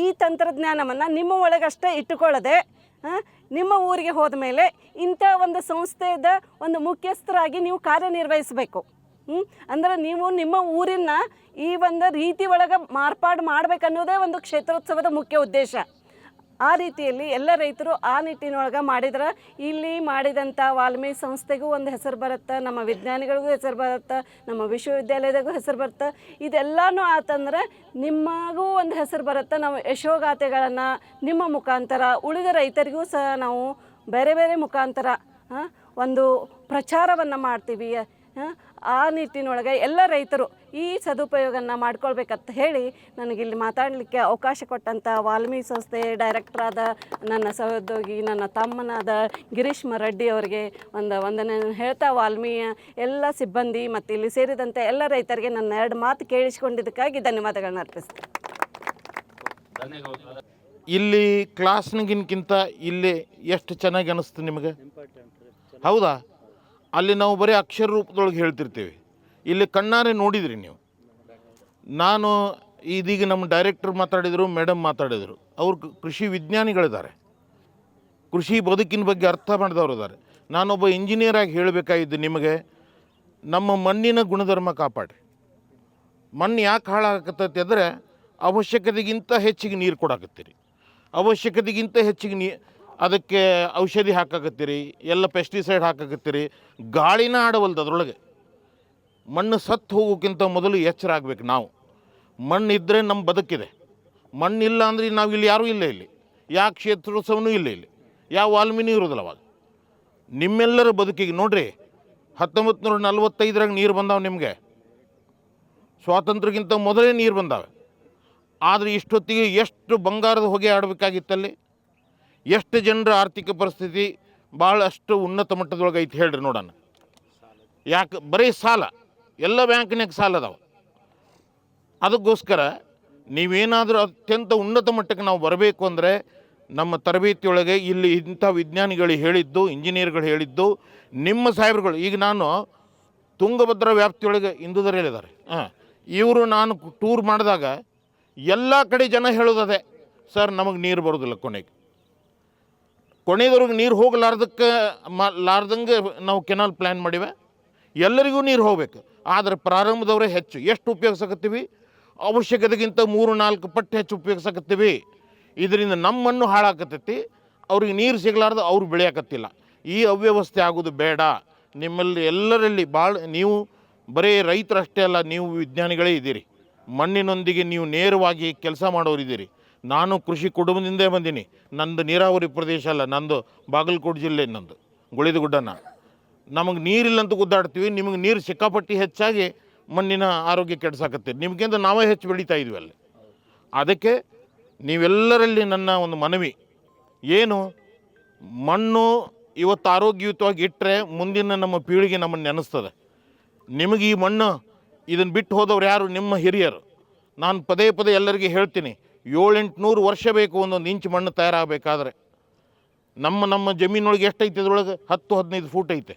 ಈ ತಂತ್ರಜ್ಞಾನವನ್ನು ನಿಮ್ಮ ಒಳಗಷ್ಟೇ ಇಟ್ಟುಕೊಳ್ಳದೆ ನಿಮ್ಮ ಊರಿಗೆ ಹೋದ ಮೇಲೆ ಇಂಥ ಒಂದು ಸಂಸ್ಥೆಯ ಒಂದು ಮುಖ್ಯಸ್ಥರಾಗಿ ನೀವು ಕಾರ್ಯನಿರ್ವಹಿಸಬೇಕು. ಅಂದ್ರೆ ನೀವು ನಿಮ್ಮ ಊರಿನ ಈ ಒಂದು ರೀತಿ ಒಳಗೆ ಮಾರ್ಪಾಡು ಮಾಡಬೇಕನ್ನೋದೇ ಒಂದು ಕ್ಷೇತ್ರೋತ್ಸವದ ಮುಖ್ಯ ಉದ್ದೇಶ. ಆ ರೀತಿಯಲ್ಲಿ ಎಲ್ಲ ರೈತರು ಆ ನಿಟ್ಟಿನೊಳಗೆ ಮಾಡಿದ್ರೆ ಇಲ್ಲಿ ಮಾಡಿದಂಥ ವಾಲ್ಮಿ ಸಂಸ್ಥೆಗೂ ಒಂದು ಹೆಸರು ಬರುತ್ತೆ, ನಮ್ಮ ವಿಜ್ಞಾನಿಗಳಿಗೂ ಹೆಸರು ಬರುತ್ತೆ, ನಮ್ಮ ವಿಶ್ವವಿದ್ಯಾಲಯದಾಗೂ ಹೆಸರು ಬರುತ್ತೆ. ಇದೆಲ್ಲನೂ ಆತಂದ್ರೆ ನಿಮಗೂ ಒಂದು ಹೆಸರು ಬರುತ್ತೆ. ನಾವು ಯಶೋಗಾಥೆಗಳನ್ನು ನಿಮ್ಮ ಮುಖಾಂತರ ಉಳಿದ ರೈತರಿಗೂ ಸಹ ನಾವು ಬೇರೆ ಬೇರೆ ಮುಖಾಂತರ ಒಂದು ಪ್ರಚಾರವನ್ನು ಮಾಡ್ತೀವಿ. ಆ ನಿಟ್ಟಿನೊಳಗೆ ಎಲ್ಲ ರೈತರು ಈ ಸದುಪಯೋಗನ ಮಾಡ್ಕೊಳ್ಬೇಕಂತ ಹೇಳಿ ನನಗಿಲ್ಲಿ ಮಾತಾಡಲಿಕ್ಕೆ ಅವಕಾಶ ಕೊಟ್ಟಂಥ ವಾಲ್ಮಿ ಸಂಸ್ಥೆ ಡೈರೆಕ್ಟ್ರಾದ ನನ್ನ ಸಹೋದ್ಯೋಗಿ, ನನ್ನ ತಮ್ಮನಾದ ಗಿರೀಶ್ ಮರಡ್ಡಿ ಅವರಿಗೆ ವಂದನೆ ಹೇಳ್ತಾ, ವಾಲ್ಮಿಯ ಎಲ್ಲ ಸಿಬ್ಬಂದಿ ಮತ್ತು ಇಲ್ಲಿ ಸೇರಿದಂಥ ಎಲ್ಲ ರೈತರಿಗೆ ನನ್ನ 2 ಮಾತು ಕೇಳಿಸಿಕೊಂಡಿದ್ದಕ್ಕಾಗಿ ಧನ್ಯವಾದಗಳನ್ನ ಅರ್ಪಿಸ್ತೀನಿ. ಇಲ್ಲಿ ಕ್ಲಾಸ್ನಿಗಿನ್ಕಿಂತ ಇಲ್ಲಿ ಎಷ್ಟು ಚೆನ್ನಾಗಿ ಅನ್ನಿಸ್ತು ನಿಮಗೆ? ಹೌದಾ? ಅಲ್ಲಿ ನಾವು ಬರೀ ಅಕ್ಷರ ರೂಪದೊಳಗೆ ಹೇಳ್ತಿರ್ತೀವಿ, ಇಲ್ಲಿ ಕಣ್ಣಾರೆ ನೋಡಿದ್ರಿ ನೀವು. ನಾನು ಇದೀಗ ನಮ್ಮ ಡೈರೆಕ್ಟರ್ ಮಾತಾಡಿದರು, ಮೇಡಮ್ ಮಾತಾಡಿದರು. ಅವರು ಕೃಷಿ ವಿಜ್ಞಾನಿಗಳಿದ್ದಾರೆ, ಕೃಷಿ ಬದುಕಿನ ಬಗ್ಗೆ ಅರ್ಥ ಮಾಡಿದವರು ಇದ್ದಾರೆ. ನಾನೊಬ್ಬ ಇಂಜಿನಿಯರಾಗಿ ಹೇಳಬೇಕಾಗಿದ್ದು ನಿಮಗೆ, ನಮ್ಮ ಮಣ್ಣಿನ ಗುಣಧರ್ಮ ಕಾಪಾಡ್ರಿ. ಮಣ್ಣು ಯಾಕೆ ಹಾಳಾಗತ್ತೈತಿ ಅಂದರೆ ಅವಶ್ಯಕತೆಗಿಂತ ಹೆಚ್ಚಿಗೆ ನೀರು ಕೊಡಾಕತ್ತೀರಿ, ಅವಶ್ಯಕತೆಗಿಂತ ಹೆಚ್ಚಿಗೆ ಅದಕ್ಕೆ ಔಷಧಿ ಹಾಕಾಕತ್ತೀರಿ, ಎಲ್ಲ ಪೆಸ್ಟಿಸೈಡ್ ಹಾಕಾಕತ್ತೀರಿ. ಗಾಳಿನ ಆಡವಲ್ದು ಅದರೊಳಗೆ. ಮಣ್ಣು ಸತ್ತು ಹೋಗೋಕ್ಕಿಂತ ಮೊದಲು ಎಚ್ಚರ ಆಗ್ಬೇಕು ನಾವು. ಮಣ್ಣು ಇದ್ದರೆ ನಮ್ಮ ಬದುಕಿದೆ. ಮಣ್ಣಿಲ್ಲ ಅಂದರೆ ನಾವು ಇಲ್ಲಿ ಯಾರೂ ಇಲ್ಲ, ಇಲ್ಲಿ ಯಾವ ಕ್ಷೇತ್ರೋತ್ಸವನೂ ಇಲ್ಲ, ಇಲ್ಲಿ ಯಾವ ವಾಲ್ಮೀನಿ ಇರೋದಿಲ್ಲ. ಅವಾಗ ನಿಮ್ಮೆಲ್ಲರ ಬದುಕಿಗೆ ನೋಡ್ರಿ, 1945 ನೀರು ಬಂದಾವೆ ನಿಮಗೆ, ಸ್ವಾತಂತ್ರ್ಯಕ್ಕಿಂತ ಮೊದಲೇ ನೀರು ಬಂದಾವೆ. ಆದರೆ ಇಷ್ಟೊತ್ತಿಗೆ ಎಷ್ಟು ಬಂಗಾರದ ಹೊಗೆ ಆಡಬೇಕಾಗಿತ್ತಲ್ಲಿ, ಎಷ್ಟು ಜನರ ಆರ್ಥಿಕ ಪರಿಸ್ಥಿತಿ ಭಾಳಷ್ಟು ಉನ್ನತ ಮಟ್ಟದೊಳಗೆ ಐತೆ ಹೇಳ್ರಿ ನೋಡೋಣ. ಯಾಕೆ ಬರೀ ಸಾಲ, ಎಲ್ಲ ಬ್ಯಾಂಕ್ನಾಗ ಸಾಲ ಅದಾವೆ. ಅದಕ್ಕೋಸ್ಕರ ನೀವೇನಾದರೂ ಅತ್ಯಂತ ಉನ್ನತ ಮಟ್ಟಕ್ಕೆ ನಾವು ಬರಬೇಕು ಅಂದರೆ ನಮ್ಮ ತರಬೇತಿಯೊಳಗೆ ಇಲ್ಲಿ ಇಂಥ ವಿಜ್ಞಾನಿಗಳು ಹೇಳಿದ್ದು, ಇಂಜಿನಿಯರ್ಗಳು ಹೇಳಿದ್ದು, ನಿಮ್ಮ ಸಾಹೇಬ್ರುಗಳು. ಈಗ ನಾನು ತುಂಗಭದ್ರಾ ವ್ಯಾಪ್ತಿಯೊಳಗೆ ಇಂದುದರಿಯಲ್ಲಿದ್ದಾರೆ. ಇವರು ನಾನು ಟೂರ್ ಮಾಡಿದಾಗ ಎಲ್ಲ ಕಡೆ ಜನ ಹೇಳೋದದೆ, ಸರ್ ನಮಗೆ ನೀರು ಬರೋದಿಲ್ಲ, ಕೊನೆಯದವ್ರಿಗೆ ನೀರು ಹೋಗಲಾರ್ದಕ್ಕೆ ಲಾರ್ದಂಗೆ ನಾವು ಕೆನಾಲ್ ಪ್ಲ್ಯಾನ್ ಮಾಡಿವೆ. ಎಲ್ಲರಿಗೂ ನೀರು ಹೋಗ್ಬೇಕು. ಆದರೆ ಪ್ರಾರಂಭದವರೇ ಹೆಚ್ಚು ಎಷ್ಟು ಉಪಯೋಗಿಸಕತ್ತೀವಿ, ಅವಶ್ಯಕತೆಗಿಂತ 3-4 ಪಟ್ಟು ಹೆಚ್ಚು ಉಪಯೋಗಿಸಕತ್ತೀವಿ. ಇದರಿಂದ ನಮ್ಮ ಮಣ್ಣು ಹಾಳಾಕತ್ತೈತಿ, ಅವ್ರಿಗೆ ನೀರು ಸಿಗಲಾರ್ದು ಅವ್ರು ಬೆಳೆಯಕತ್ತಿಲ್ಲ. ಈ ಅವ್ಯವಸ್ಥೆ ಆಗೋದು ಬೇಡ. ನಿಮ್ಮಲ್ಲಿ ಎಲ್ಲರಲ್ಲಿ ಭಾಳ, ನೀವು ಬರೀ ರೈತರಷ್ಟೇ ಅಲ್ಲ, ನೀವು ವಿಜ್ಞಾನಿಗಳೇ ಇದ್ದೀರಿ. ಮಣ್ಣಿನೊಂದಿಗೆ ನೀವು ನೇರವಾಗಿ ಕೆಲಸ ಮಾಡೋರಿದ್ದೀರಿ. ನಾನು ಕೃಷಿ ಕುಟುಂಬದಿಂದೇ ಬಂದೀನಿ. ನಂದು ನೀರಾವರಿ ಪ್ರದೇಶ ಅಲ್ಲ, ನಂದು ಬಾಗಲಕೋಟೆ ಜಿಲ್ಲೆ, ನಂದು ಗುಳಿದಗುಡ್ಡನ. ನಮಗೆ ನೀರಿಲ್ಲಂತೂ ಗುದ್ದಾಡ್ತೀವಿ, ನಿಮಗೆ ನೀರು ಸಿಕ್ಕಾಪಟ್ಟಿ ಹೆಚ್ಚಾಗಿ ಮಣ್ಣಿನ ಆರೋಗ್ಯ ಕೆಡ್ಸಾಕತ್ತೀರಿ. ನಿಮಗಿಂತ ನಾವೇ ಹೆಚ್ಚು ಬೆಳೀತಾ ಇದ್ವಿ ಅಲ್ಲಿ. ಅದಕ್ಕೆ ನೀವೆಲ್ಲರಲ್ಲಿ ನನ್ನ ಒಂದು ಮನವಿ ಏನು, ಮಣ್ಣು ಇವತ್ತು ಆರೋಗ್ಯಯುತವಾಗಿ ಇಟ್ಟರೆ ಮುಂದಿನ ನಮ್ಮ ಪೀಳಿಗೆ ನಮ್ಮನ್ನು ನೆನೆಸ್ತದೆ. ನಿಮಗೆ ಈ ಮಣ್ಣು ಇದನ್ನು ಬಿಟ್ಟು ಹೋದವ್ರು ಯಾರು, ನಿಮ್ಮ ಹಿರಿಯರು. ನಾನು ಪದೇ ಪದೇ ಎಲ್ಲರಿಗೆ ಹೇಳ್ತೀನಿ, 700-800 ವರ್ಷ ಬೇಕು ಒಂದೊಂದು ಇಂಚು ಮಣ್ಣು ತಯಾರಾಗಬೇಕಾದ್ರೆ. ನಮ್ಮ ಜಮೀನೊಳಗೆ ಎಷ್ಟೈತೆ, ಅದ್ರೊಳಗೆ 10-15 ಫೂಟ್ ಐತೆ.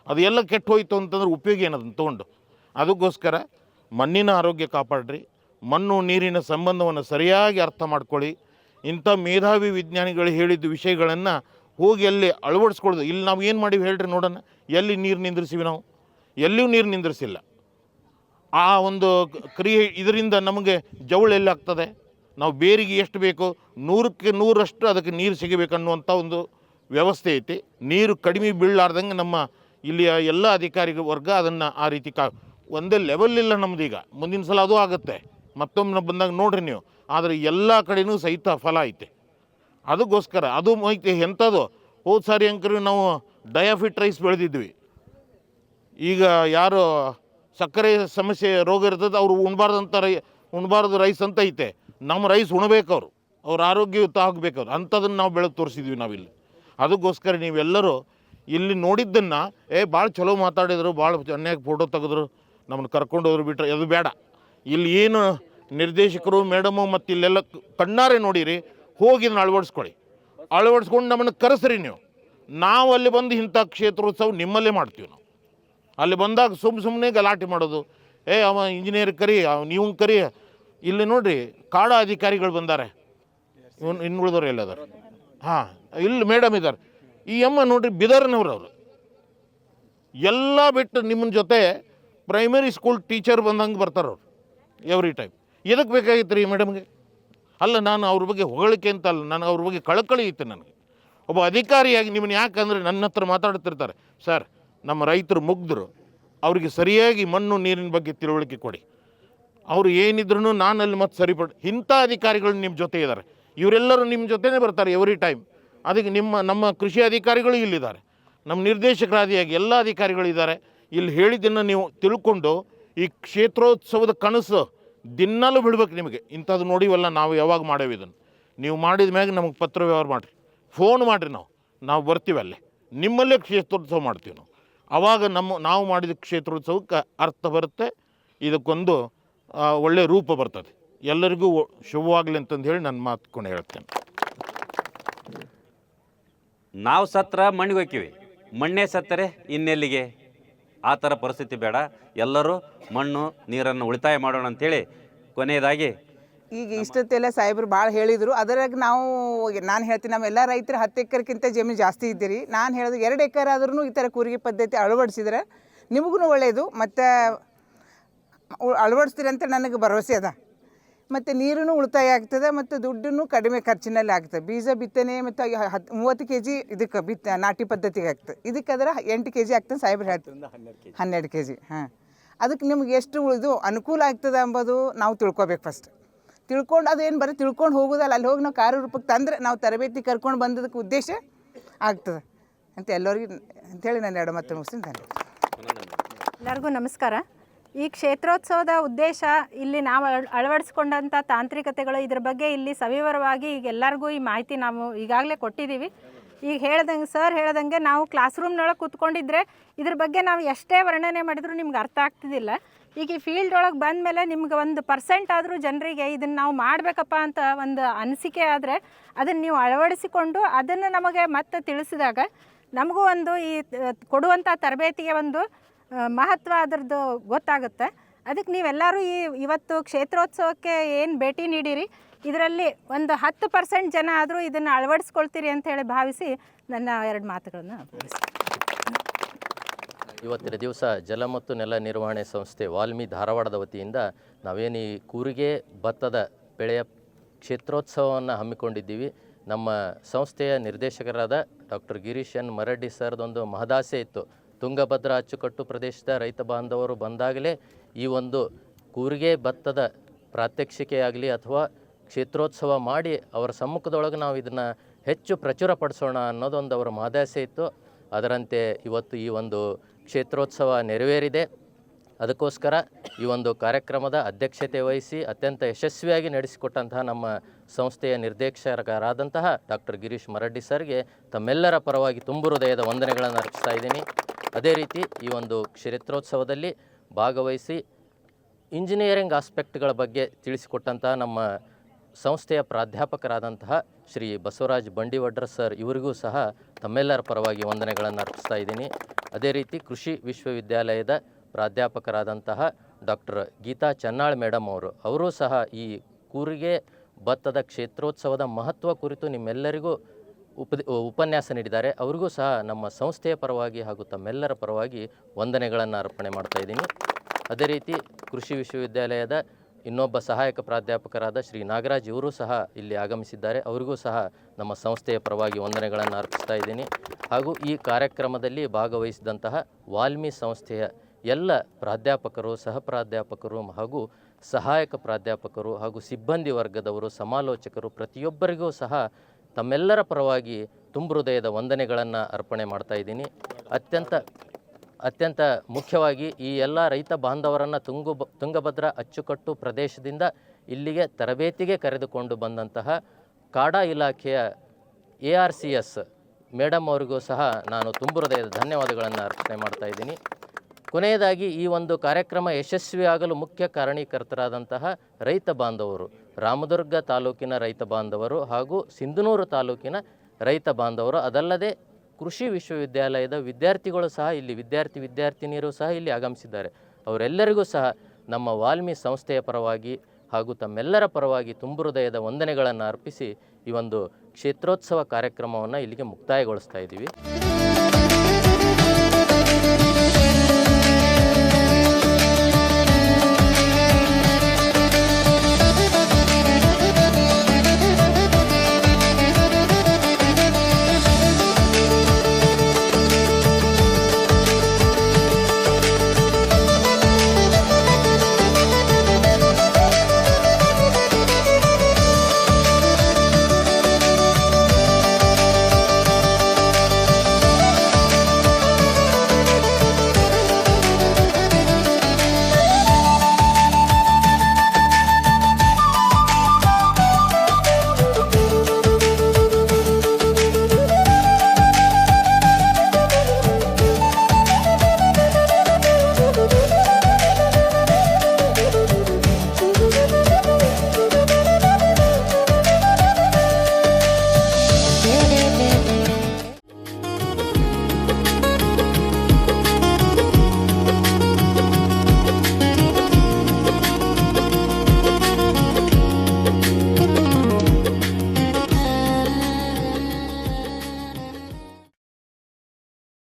ಅದು ಎಲ್ಲ ಕೆಟ್ಟು ಹೋಯ್ತು ಅಂತಂದ್ರೆ ಉಪಯೋಗ ಏನದನ್ನು ತೊಗೊಂಡು. ಅದಕ್ಕೋಸ್ಕರ ಮಣ್ಣಿನ ಆರೋಗ್ಯ ಕಾಪಾಡ್ರಿ, ಮಣ್ಣು ನೀರಿನ ಸಂಬಂಧವನ್ನು ಸರಿಯಾಗಿ ಅರ್ಥ ಮಾಡ್ಕೊಳ್ಳಿ. ಇಂಥ ಮೇಧಾವಿ ವಿಜ್ಞಾನಿಗಳು ಹೇಳಿದ ವಿಷಯಗಳನ್ನು ಹೋಗಿ ಅಲ್ಲಿ ಅಳವಡಿಸ್ಕೊಳ್ಳೋದು. ಇಲ್ಲಿ ನಾವು ಏನು ಮಾಡೀವಿ ಹೇಳ್ರಿ ನೋಡೋಣ, ಎಲ್ಲಿ ನೀರು ನಿಂದ್ರಿಸಿವಿ ನಾವು? ಎಲ್ಲಿಯೂ ನೀರು ನಿಂದ್ರಿಸಿಲ್ಲ. ಆ ಒಂದು ಕ್ರಿಯೆ ಇದರಿಂದ ನಮಗೆ ಜವಳು ಎಲ್ಲಿ ಆಗ್ತದೆ? ನಾವು ಬೇರಿಗೆ ಎಷ್ಟು ಬೇಕು 100ಕ್ಕೆ 100ರಷ್ಟು ಅದಕ್ಕೆ ನೀರು ಸಿಗಬೇಕನ್ನುವಂಥ ಒಂದು ವ್ಯವಸ್ಥೆ ಐತಿ. ನೀರು ಕಡಿಮೆ ಬೀಳಲಾರ್ದಂಗೆ ನಮ್ಮ ಇಲ್ಲಿಯ ಎಲ್ಲ ಅಧಿಕಾರಿ ವರ್ಗ ಅದನ್ನು ಆ ರೀತಿ ಒಂದೇ ಲೆವೆಲ್ ಇಲ್ಲ ನಮ್ಮದೀಗ. ಮುಂದಿನ ಸಲ ಅದು ಆಗುತ್ತೆ, ಮತ್ತೊಮ್ಮೆ ಬಂದಾಗ ನೋಡ್ರಿ ನೀವು. ಆದರೆ ಎಲ್ಲ ಕಡೆಯೂ ಸಹಿತ ಫಲ ಐತೆ. ಅದಕ್ಕೋಸ್ಕರ ಅದು ಐತೆ. ಎಂಥದ್ದು ಹೋದ ಸಾರಿ ಅಂಕರು ನಾವು ಡಯಾಫಿಟ್ ರೈಸ್ ಬೆಳೆದಿದ್ವಿ. ಈಗ ಯಾರು ಸಕ್ಕರೆ ಸಮಸ್ಯೆ ರೋಗ ಇರ್ತದೆ ಅವರು ಉಣ್ಬಾರ್ದು ರೈಸ್ ಅಂತ ಐತೆ. ನಮ್ಮ ರೈಸ್ ಉಣ್ಬೇಕು, ಅವ್ರ ಆರೋಗ್ಯಯುತ ಆಗಬೇಕು. ಅಂಥದನ್ನು ನಾವು ಬೆಳೆದು ತೋರಿಸಿದ್ವಿ ನಾವಿಲ್ಲಿ. ಅದಕ್ಕೋಸ್ಕರ ನೀವೆಲ್ಲರೂ ಇಲ್ಲಿ ನೋಡಿದ್ದನ್ನು ಭಾಳ ಚಲೋ ಮಾತಾಡಿದರು, ಭಾಳ ಚೆನ್ನಾಗಿ ಫೋಟೋ ತೆಗೆದ್ರು, ನಮ್ಮನ್ನು ಕರ್ಕೊಂಡು ಹೋದ್ರು ಬಿಟ್ಟರೆ ಅದು ಬೇಡ. ಇಲ್ಲಿ ಏನು ನಿರ್ದೇಶಕರು ಮೇಡಮು ಮತ್ತು ಇಲ್ಲೆಲ್ಲ ಕಣ್ಣಾರೆ ನೋಡಿರಿ, ಹೋಗಿ ಇದನ್ನು ಅಳವಡಿಸ್ಕೊಂಡು ನಮ್ಮನ್ನು ಕರೆಸ್ರಿ ನೀವು. ನಾವು ಅಲ್ಲಿ ಬಂದು ಇಂಥ ಕ್ಷೇತ್ರೋತ್ಸವ ನಿಮ್ಮಲ್ಲೇ ಮಾಡ್ತೀವಿ. ನಾವು ಅಲ್ಲಿ ಬಂದಾಗ ಸುಮ್ಮನೆ ಗಲಾಟೆ ಮಾಡೋದು, ಅವ ಇಂಜಿನಿಯರ್ ಕರಿ, ನೀವು ಕರಿ. ಇಲ್ಲಿ ನೋಡಿರಿ ಕಾಡ ಅಧಿಕಾರಿಗಳು ಬಂದಾರೆ, ಇನ್ನುಳಿದವ್ರು ಎಲ್ಲದಾರೆ. ಇಲ್ಲಿ ಮೇಡಮ್ ಇದ್ದಾರೆ. ಈ ಅಮ್ಮ ನೋಡ್ರಿ ಬಿದರ್ನವ್ರು, ಅವರು ಎಲ್ಲ ಬಿಟ್ಟು ನಿಮ್ಮನ ಜೊತೆ ಪ್ರೈಮರಿ ಸ್ಕೂಲ್ ಟೀಚರ್ ಬಂದಂಗೆ ಬರ್ತಾರೆ ಅವ್ರು ಎವ್ರಿ ಟೈಮ್. ಎದಕ್ಕೆ ಬೇಕಾಗಿತ್ತು ರೀ ಮೇಡಮ್ಗೆ? ಅಲ್ಲ, ನಾನು ಅವ್ರ ಬಗ್ಗೆ ಹೊಗಳಿಕೆ ಅಂತ ಅಲ್ಲ, ನನಗೆ ಅವ್ರ ಬಗ್ಗೆ ಕಳಕಳಿ ಇತ್ತು ನನಗೆ. ಒಬ್ಬ ಅಧಿಕಾರಿಯಾಗಿ ನಿಮ್ಮನ್ನು ಯಾಕಂದರೆ ನನ್ನ ಹತ್ರ ಮಾತಾಡ್ತಿರ್ತಾರೆ, ಸರ್ ನಮ್ಮ ರೈತರು ಮುಗ್ಧರು, ಅವ್ರಿಗೆ ಸರಿಯಾಗಿ ಮಣ್ಣು ನೀರಿನ ಬಗ್ಗೆ ತಿಳುವಳಿಕೆ ಕೊಡಿ. ಅವರು ಏನಿದ್ರು ನಾನು ಅಲ್ಲಿ ಮತ್ತೆ ಸರಿಪಡಿ. ಇಂಥ ಅಧಿಕಾರಿಗಳು ನಿಮ್ಮ ಜೊತೆ ಇದ್ದಾರೆ. ಇವರೆಲ್ಲರೂ ನಿಮ್ಮ ಜೊತೆನೇ ಬರ್ತಾರೆ ಎವ್ರಿ ಟೈಮ್. ಅದಕ್ಕೆ ನಮ್ಮ ಕೃಷಿ ಅಧಿಕಾರಿಗಳು ಇಲ್ಲಿದ್ದಾರೆ, ನಮ್ಮ ನಿರ್ದೇಶಕರಾದಿಯಾಗಿ ಎಲ್ಲ ಅಧಿಕಾರಿಗಳಿದ್ದಾರೆ. ಇಲ್ಲಿ ಹೇಳಿದ್ದನ್ನು ನೀವು ತಿಳ್ಕೊಂಡು ಈ ಕ್ಷೇತ್ರೋತ್ಸವದ ಕನಸು ದಿನಾಲೂ ಬಿಡ್ಬೇಕು ನಿಮಗೆ. ಇಂಥದ್ದು ನೋಡಿವಲ್ಲ ನಾವು ಯಾವಾಗ ಮಾಡೇವಿ ಇದನ್ನು. ನೀವು ಮಾಡಿದ ಮ್ಯಾಗ ನಮಗೆ ಪತ್ರ ವ್ಯವಹಾರ ಮಾಡಿರಿ, ಫೋನ್ ಮಾಡಿರಿ, ನಾವು ಬರ್ತೀವಿ ಅಲ್ಲೇ, ನಿಮ್ಮಲ್ಲೇ ಕ್ಷೇತ್ರೋತ್ಸವ ಮಾಡ್ತೀವಿ ನಾವು. ಆವಾಗ ನಾವು ಮಾಡಿದ ಕ್ಷೇತ್ರೋತ್ಸವಕ್ಕೆ ಅರ್ಥ ಬರುತ್ತೆ, ಇದಕ್ಕೊಂದು ಒಳ್ಳೆಯ ರೂಪ ಬರ್ತದೆ. ಎಲ್ಲರಿಗೂ ಶುಭವಾಗಲಿ ಅಂತಂದು ಹೇಳಿ ನನ್ನ ಮಾತುಕೊಂಡು ಹೇಳ್ತೇನೆ. ನಾವು ಸತ್ರ ಮಣ್ಣಿಗೆ ಹೋಗ್ತೀವಿ, ಮಣ್ಣೇ ಸತ್ತರೆ ಇನ್ನೆಲ್ಲಿಗೆ? ಆ ಥರ ಪರಿಸ್ಥಿತಿ ಬೇಡ. ಎಲ್ಲರೂ ಮಣ್ಣು ನೀರನ್ನು ಉಳಿತಾಯ ಮಾಡೋಣ ಅಂಥೇಳಿ ಕೊನೆಯದಾಗಿ ಈಗ ಇಷ್ಟೊತ್ತೆಲ್ಲ ಸಾಹೇಬರು ಭಾಳ ಹೇಳಿದರು. ಅದರಾಗ ನಾವು ನಾನು ಹೇಳ್ತೀನಿ, ನಮ್ಮೆಲ್ಲ ರೈತರು 10 ಎಕರೆಕ್ಕಿಂತ ಜಮೀನು ಜಾಸ್ತಿ ಇದ್ದೀರಿ. ನಾನು ಹೇಳೋದು 2 ಎಕರೆ ಆದ್ರೂ ಈ ಥರ ಕೂರಿಗೆ ಪದ್ಧತಿ ಅಳವಡಿಸಿದ್ರೆ ನಿಮಗೂ ಒಳ್ಳೆಯದು, ಮತ್ತು ಅಳವಡಿಸ್ತೀರಿ ಅಂತ ನನಗೆ ಭರವಸೆ ಅದ. ಮತ್ತು ನೀರೂ ಉಳಿತಾಯ ಆಗ್ತದೆ, ಮತ್ತು ದುಡ್ಡನ್ನು ಕಡಿಮೆ ಖರ್ಚಿನಲ್ಲಿ ಆಗ್ತದೆ. ಬೀಜ ಬಿತ್ತನೆ ಮತ್ತು 30 kg ಇದಕ್ಕೆ ನಾಟಿ ಪದ್ಧತಿಗೆ ಆಗ್ತದೆ. ಇದಕ್ಕಾದ್ರೆ 8 kg ಆಗ್ತದೆ ಸಾಹೇಬ್ರು ಹೇಳ್ತಾರೆ, 12 kg. ಹಾಂ, ಅದಕ್ಕೆ ನಿಮ್ಗೆ ಎಷ್ಟು ಉಳಿದು ಅನುಕೂಲ ಆಗ್ತದೆ ಅಂಬೋದು ನಾವು ತಿಳ್ಕೊಬೇಕು. ಫಸ್ಟ್ ತಿಳ್ಕೊಂಡು ಅದೇನು ಬರೀ ತಿಳ್ಕೊಂಡು ಹೋಗೋದಲ್ಲ, ಅಲ್ಲಿ ಹೋಗಿ ನಾವು ಕಾರ್ಯರೂಪಕ್ಕೆ ತಂದರೆ ನಾವು ತರಬೇತಿ ಕರ್ಕೊಂಡು ಬಂದದಕ್ಕೆ ಉದ್ದೇಶ ಆಗ್ತದೆ ಅಂತ ಎಲ್ಲರಿಗೂ ಅಂಥೇಳಿ ನಾನು 2 ಮಾತು ಮುಗಿಸ್ತೀನಿ. ಎಲ್ಲರಿಗೂ ನಮಸ್ಕಾರ. ಈ ಕ್ಷೇತ್ರೋತ್ಸವದ ಉದ್ದೇಶ, ಇಲ್ಲಿ ನಾವು ಅಳವಡಿಸ್ಕೊಂಡಂಥ ತಾಂತ್ರಿಕತೆಗಳು, ಇದ್ರ ಬಗ್ಗೆ ಇಲ್ಲಿ ಸವಿವರವಾಗಿ ಈಗ ಎಲ್ಲರಿಗೂ ಈ ಮಾಹಿತಿ ನಾವು ಈಗಾಗಲೇ ಕೊಟ್ಟಿದ್ದೀವಿ. ಈಗ ಸರ್ ಹೇಳ್ದಂಗೆ ನಾವು ಕ್ಲಾಸ್ ರೂಮ್ನೊಳಗೆ ಕೂತ್ಕೊಂಡಿದ್ರೆ ಇದ್ರ ಬಗ್ಗೆ ನಾವು ಎಷ್ಟೇ ವರ್ಣನೆ ಮಾಡಿದ್ರು ನಿಮ್ಗೆ ಅರ್ಥ ಆಗ್ತಿದ್ದಿಲ್ಲ. ಈಗ ಈ ಫೀಲ್ಡ್ ಒಳಗೆ ಬಂದ ಮೇಲೆ ನಿಮ್ಗೆ 1% ಆದರೂ ಜನರಿಗೆ ಇದನ್ನು ನಾವು ಮಾಡಬೇಕಪ್ಪ ಅಂತ ಒಂದು ಅನಿಸಿಕೆ ಆದರೆ ಅದನ್ನು ನೀವು ಅಳವಡಿಸಿಕೊಂಡು ಅದನ್ನು ನಮಗೆ ಮತ್ತೆ ತಿಳಿಸಿದಾಗ ನಮಗೂ ಒಂದು ಈ ಕೊಡುವಂಥ ತರಬೇತಿಗೆ ಒಂದು ಮಹತ್ವ ಅದರದ್ದು ಗೊತ್ತಾಗುತ್ತೆ. ಅದಕ್ಕೆ ನೀವೆಲ್ಲರೂ ಇವತ್ತು ಕ್ಷೇತ್ರೋತ್ಸವಕ್ಕೆ ಏನು ಭೇಟಿ ನೀಡಿರಿ, ಇದರಲ್ಲಿ ಒಂದು 10% ಜನ ಆದರೂ ಇದನ್ನು ಅಳವಡಿಸ್ಕೊಳ್ತೀರಿ ಅಂತ ಹೇಳಿ ಭಾವಿಸಿ ನನ್ನ 2 ಮಾತುಗಳನ್ನು ಮುಗಿಸ್ತೀನಿ. ಇವತ್ತಿನ ದಿವಸ ಜಲ ಮತ್ತು ನೆಲ ನಿರ್ವಹಣೆ ಸಂಸ್ಥೆ ವಾಲ್ಮಿ ಧಾರವಾಡದ ವತಿಯಿಂದ ನಾವೇನು ಈ ಕೂರಿಗೆ ಭತ್ತದ ಬೆಳೆಯ ಕ್ಷೇತ್ರೋತ್ಸವವನ್ನು ಹಮ್ಮಿಕೊಂಡಿದ್ದೀವಿ. ನಮ್ಮ ಸಂಸ್ಥೆಯ ನಿರ್ದೇಶಕರಾದ ಡಾಕ್ಟರ್ ಗಿರೀಶ್ ಎನ್ ಮರಡ್ಡಿ ಸರ್ದೊಂದು ಮಹದಾಸೆ ಇತ್ತು. ತುಂಗಭದ್ರಾ ಅಚ್ಚುಕಟ್ಟು ಪ್ರದೇಶದ ರೈತ ಬಾಂಧವರು ಬಂದಾಗಲೇ ಈ ಒಂದು ಕೂರಿಗೆ ಭತ್ತದ ಪ್ರಾತ್ಯಕ್ಷಿಕೆಯಾಗಲಿ ಅಥವಾ ಕ್ಷೇತ್ರೋತ್ಸವ ಮಾಡಿ ಅವರ ಸಮ್ಮುಖದೊಳಗೆ ನಾವು ಇದನ್ನು ಹೆಚ್ಚು ಪ್ರಚುರಪಡಿಸೋಣ ಅನ್ನೋದೊಂದು ಅವರ ಮಹದಾಸೆ ಇತ್ತು. ಅದರಂತೆ ಇವತ್ತು ಈ ಒಂದು ಕ್ಷೇತ್ರೋತ್ಸವ ನೆರವೇರಿದೆ. ಅದಕ್ಕೋಸ್ಕರ ಈ ಒಂದು ಕಾರ್ಯಕ್ರಮದ ಅಧ್ಯಕ್ಷತೆ ವಹಿಸಿ ಅತ್ಯಂತ ಯಶಸ್ವಿಯಾಗಿ ನಡೆಸಿಕೊಟ್ಟಂತಹ ನಮ್ಮ ಸಂಸ್ಥೆಯ ನಿರ್ದೇಶಕರಾದಂತಹ ಡಾಕ್ಟರ್ ಗಿರೀಶ್ ಮರಡ್ಡಿ ಸರ್ಗೆ ತಮ್ಮೆಲ್ಲರ ಪರವಾಗಿ ತುಂಬು ಹೃದಯದ ವಂದನೆಗಳನ್ನು ಅರ್ಪಿಸ್ತಾ ಇದ್ದೀನಿ. ಅದೇ ರೀತಿ ಈ ಒಂದು ಕ್ಷೇತ್ರೋತ್ಸವದಲ್ಲಿ ಭಾಗವಹಿಸಿ ಇಂಜಿನಿಯರಿಂಗ್ ಆಸ್ಪೆಕ್ಟ್ಗಳ ಬಗ್ಗೆ ತಿಳಿಸಿಕೊಟ್ಟಂತಹ ನಮ್ಮ ಸಂಸ್ಥೆಯ ಪ್ರಾಧ್ಯಾಪಕರಾದಂತಹ ಶ್ರೀ ಬಸವರಾಜ್ ಬಂಡಿವಡ್ರ ಸರ್ ಇವರಿಗೂ ಸಹ ತಮ್ಮೆಲ್ಲರ ಪರವಾಗಿ ವಂದನೆಗಳನ್ನು ಅರ್ಪಿಸ್ತಾ ಇದ್ದೀನಿ. ಅದೇ ರೀತಿ ಕೃಷಿ ವಿಶ್ವವಿದ್ಯಾಲಯದ ಪ್ರಾಧ್ಯಾಪಕರಾದಂತಹ ಡಾಕ್ಟರ್ ಗೀತಾ ಚನ್ನಾಳ್ ಮೇಡಮ್ ಅವರೂ ಸಹ ಈ ಕೂರಿಗೆ ಭತ್ತದ ಕ್ಷೇತ್ರೋತ್ಸವದ ಮಹತ್ವ ಕುರಿತು ನಿಮ್ಮೆಲ್ಲರಿಗೂ ಉಪನ್ಯಾಸ ನೀಡಿದ್ದಾರೆ. ಅವರಿಗೂ ಸಹ ನಮ್ಮ ಸಂಸ್ಥೆಯ ಪರವಾಗಿ ಹಾಗೂ ತಮ್ಮೆಲ್ಲರ ಪರವಾಗಿ ವಂದನೆಗಳನ್ನು ಅರ್ಪಣೆ ಮಾಡ್ತಾ ಇದ್ದೀನಿ. ಅದೇ ರೀತಿ ಕೃಷಿ ವಿಶ್ವವಿದ್ಯಾಲಯದ ಇನ್ನೊಬ್ಬ ಸಹಾಯಕ ಪ್ರಾಧ್ಯಾಪಕರಾದ ಶ್ರೀ ನಾಗರಾಜ್ ಇವರೂ ಸಹ ಇಲ್ಲಿ ಆಗಮಿಸಿದ್ದಾರೆ. ಅವರಿಗೂ ಸಹ ನಮ್ಮ ಸಂಸ್ಥೆಯ ಪರವಾಗಿ ವಂದನೆಗಳನ್ನು ಅರ್ಪಿಸ್ತಾ ಇದ್ದೀನಿ. ಹಾಗೂ ಈ ಕಾರ್ಯಕ್ರಮದಲ್ಲಿ ಭಾಗವಹಿಸಿದಂತಹ ವಾಲ್ಮಿ ಸಂಸ್ಥೆಯ ಎಲ್ಲ ಪ್ರಾಧ್ಯಾಪಕರು, ಸಹ ಪ್ರಾಧ್ಯಾಪಕರು ಹಾಗೂ ಸಹಾಯಕ ಪ್ರಾಧ್ಯಾಪಕರು ಹಾಗೂ ಸಿಬ್ಬಂದಿ ವರ್ಗದವರು, ಸಮಾಲೋಚಕರು ಪ್ರತಿಯೊಬ್ಬರಿಗೂ ಸಹ ತಮ್ಮೆಲ್ಲರ ಪರವಾಗಿ ತುಂಬು ಹೃದಯದ ವಂದನೆಗಳನ್ನು ಅರ್ಪಣೆ ಮಾಡ್ತಾ ಇದ್ದೀನಿ. ಅತ್ಯಂತ ಮುಖ್ಯವಾಗಿ ಈ ಎಲ್ಲ ರೈತ ಬಾಂಧವರನ್ನು ತುಂಗಭದ್ರಾ ಅಚ್ಚುಕಟ್ಟು ಪ್ರದೇಶದಿಂದ ಇಲ್ಲಿಗೆ ತರಬೇತಿಗೆ ಕರೆದುಕೊಂಡು ಬಂದಂತಹ ಕಾಡಾ ಇಲಾಖೆಯ ARCS ಮೇಡಮ್ ಅವರಿಗೂ ಸಹ ನಾನು ತುಂಬು ಹೃದಯದ ಧನ್ಯವಾದಗಳನ್ನು ಅರ್ಪಣೆ ಮಾಡ್ತಾ ಇದ್ದೀನಿ. ಕೊನೆಯದಾಗಿ ಈ ಒಂದು ಕಾರ್ಯಕ್ರಮ ಯಶಸ್ವಿಯಾಗಲು ಮುಖ್ಯ ಕಾರಣೀಕರ್ತರಾದಂತಹ ರೈತ ಬಾಂಧವರು, ರಾಮದುರ್ಗ ತಾಲೂಕಿನ ರೈತ ಬಾಂಧವರು ಹಾಗೂ ಸಿಂಧನೂರು ತಾಲೂಕಿನ ರೈತ ಬಾಂಧವರು, ಅದಲ್ಲದೆ ಕೃಷಿ ವಿಶ್ವವಿದ್ಯಾಲಯದ ವಿದ್ಯಾರ್ಥಿಗಳು ಸಹ ಇಲ್ಲಿ ವಿದ್ಯಾರ್ಥಿನಿಯರು ಸಹ ಇಲ್ಲಿ ಆಗಮಿಸಿದ್ದಾರೆ. ಅವರೆಲ್ಲರಿಗೂ ಸಹ ನಮ್ಮ ವಾಲ್ಮಿ ಸಂಸ್ಥೆಯ ಪರವಾಗಿ ಹಾಗೂ ತಮ್ಮೆಲ್ಲರ ಪರವಾಗಿ ತುಂಬು ಹೃದಯದ ವಂದನೆಗಳನ್ನು ಅರ್ಪಿಸಿ ಈ ಒಂದು ಕ್ಷೇತ್ರೋತ್ಸವ ಕಾರ್ಯಕ್ರಮವನ್ನು ಇಲ್ಲಿಗೆ ಮುಕ್ತಾಯಗೊಳಿಸ್ತಾ ಇದ್ದೀವಿ.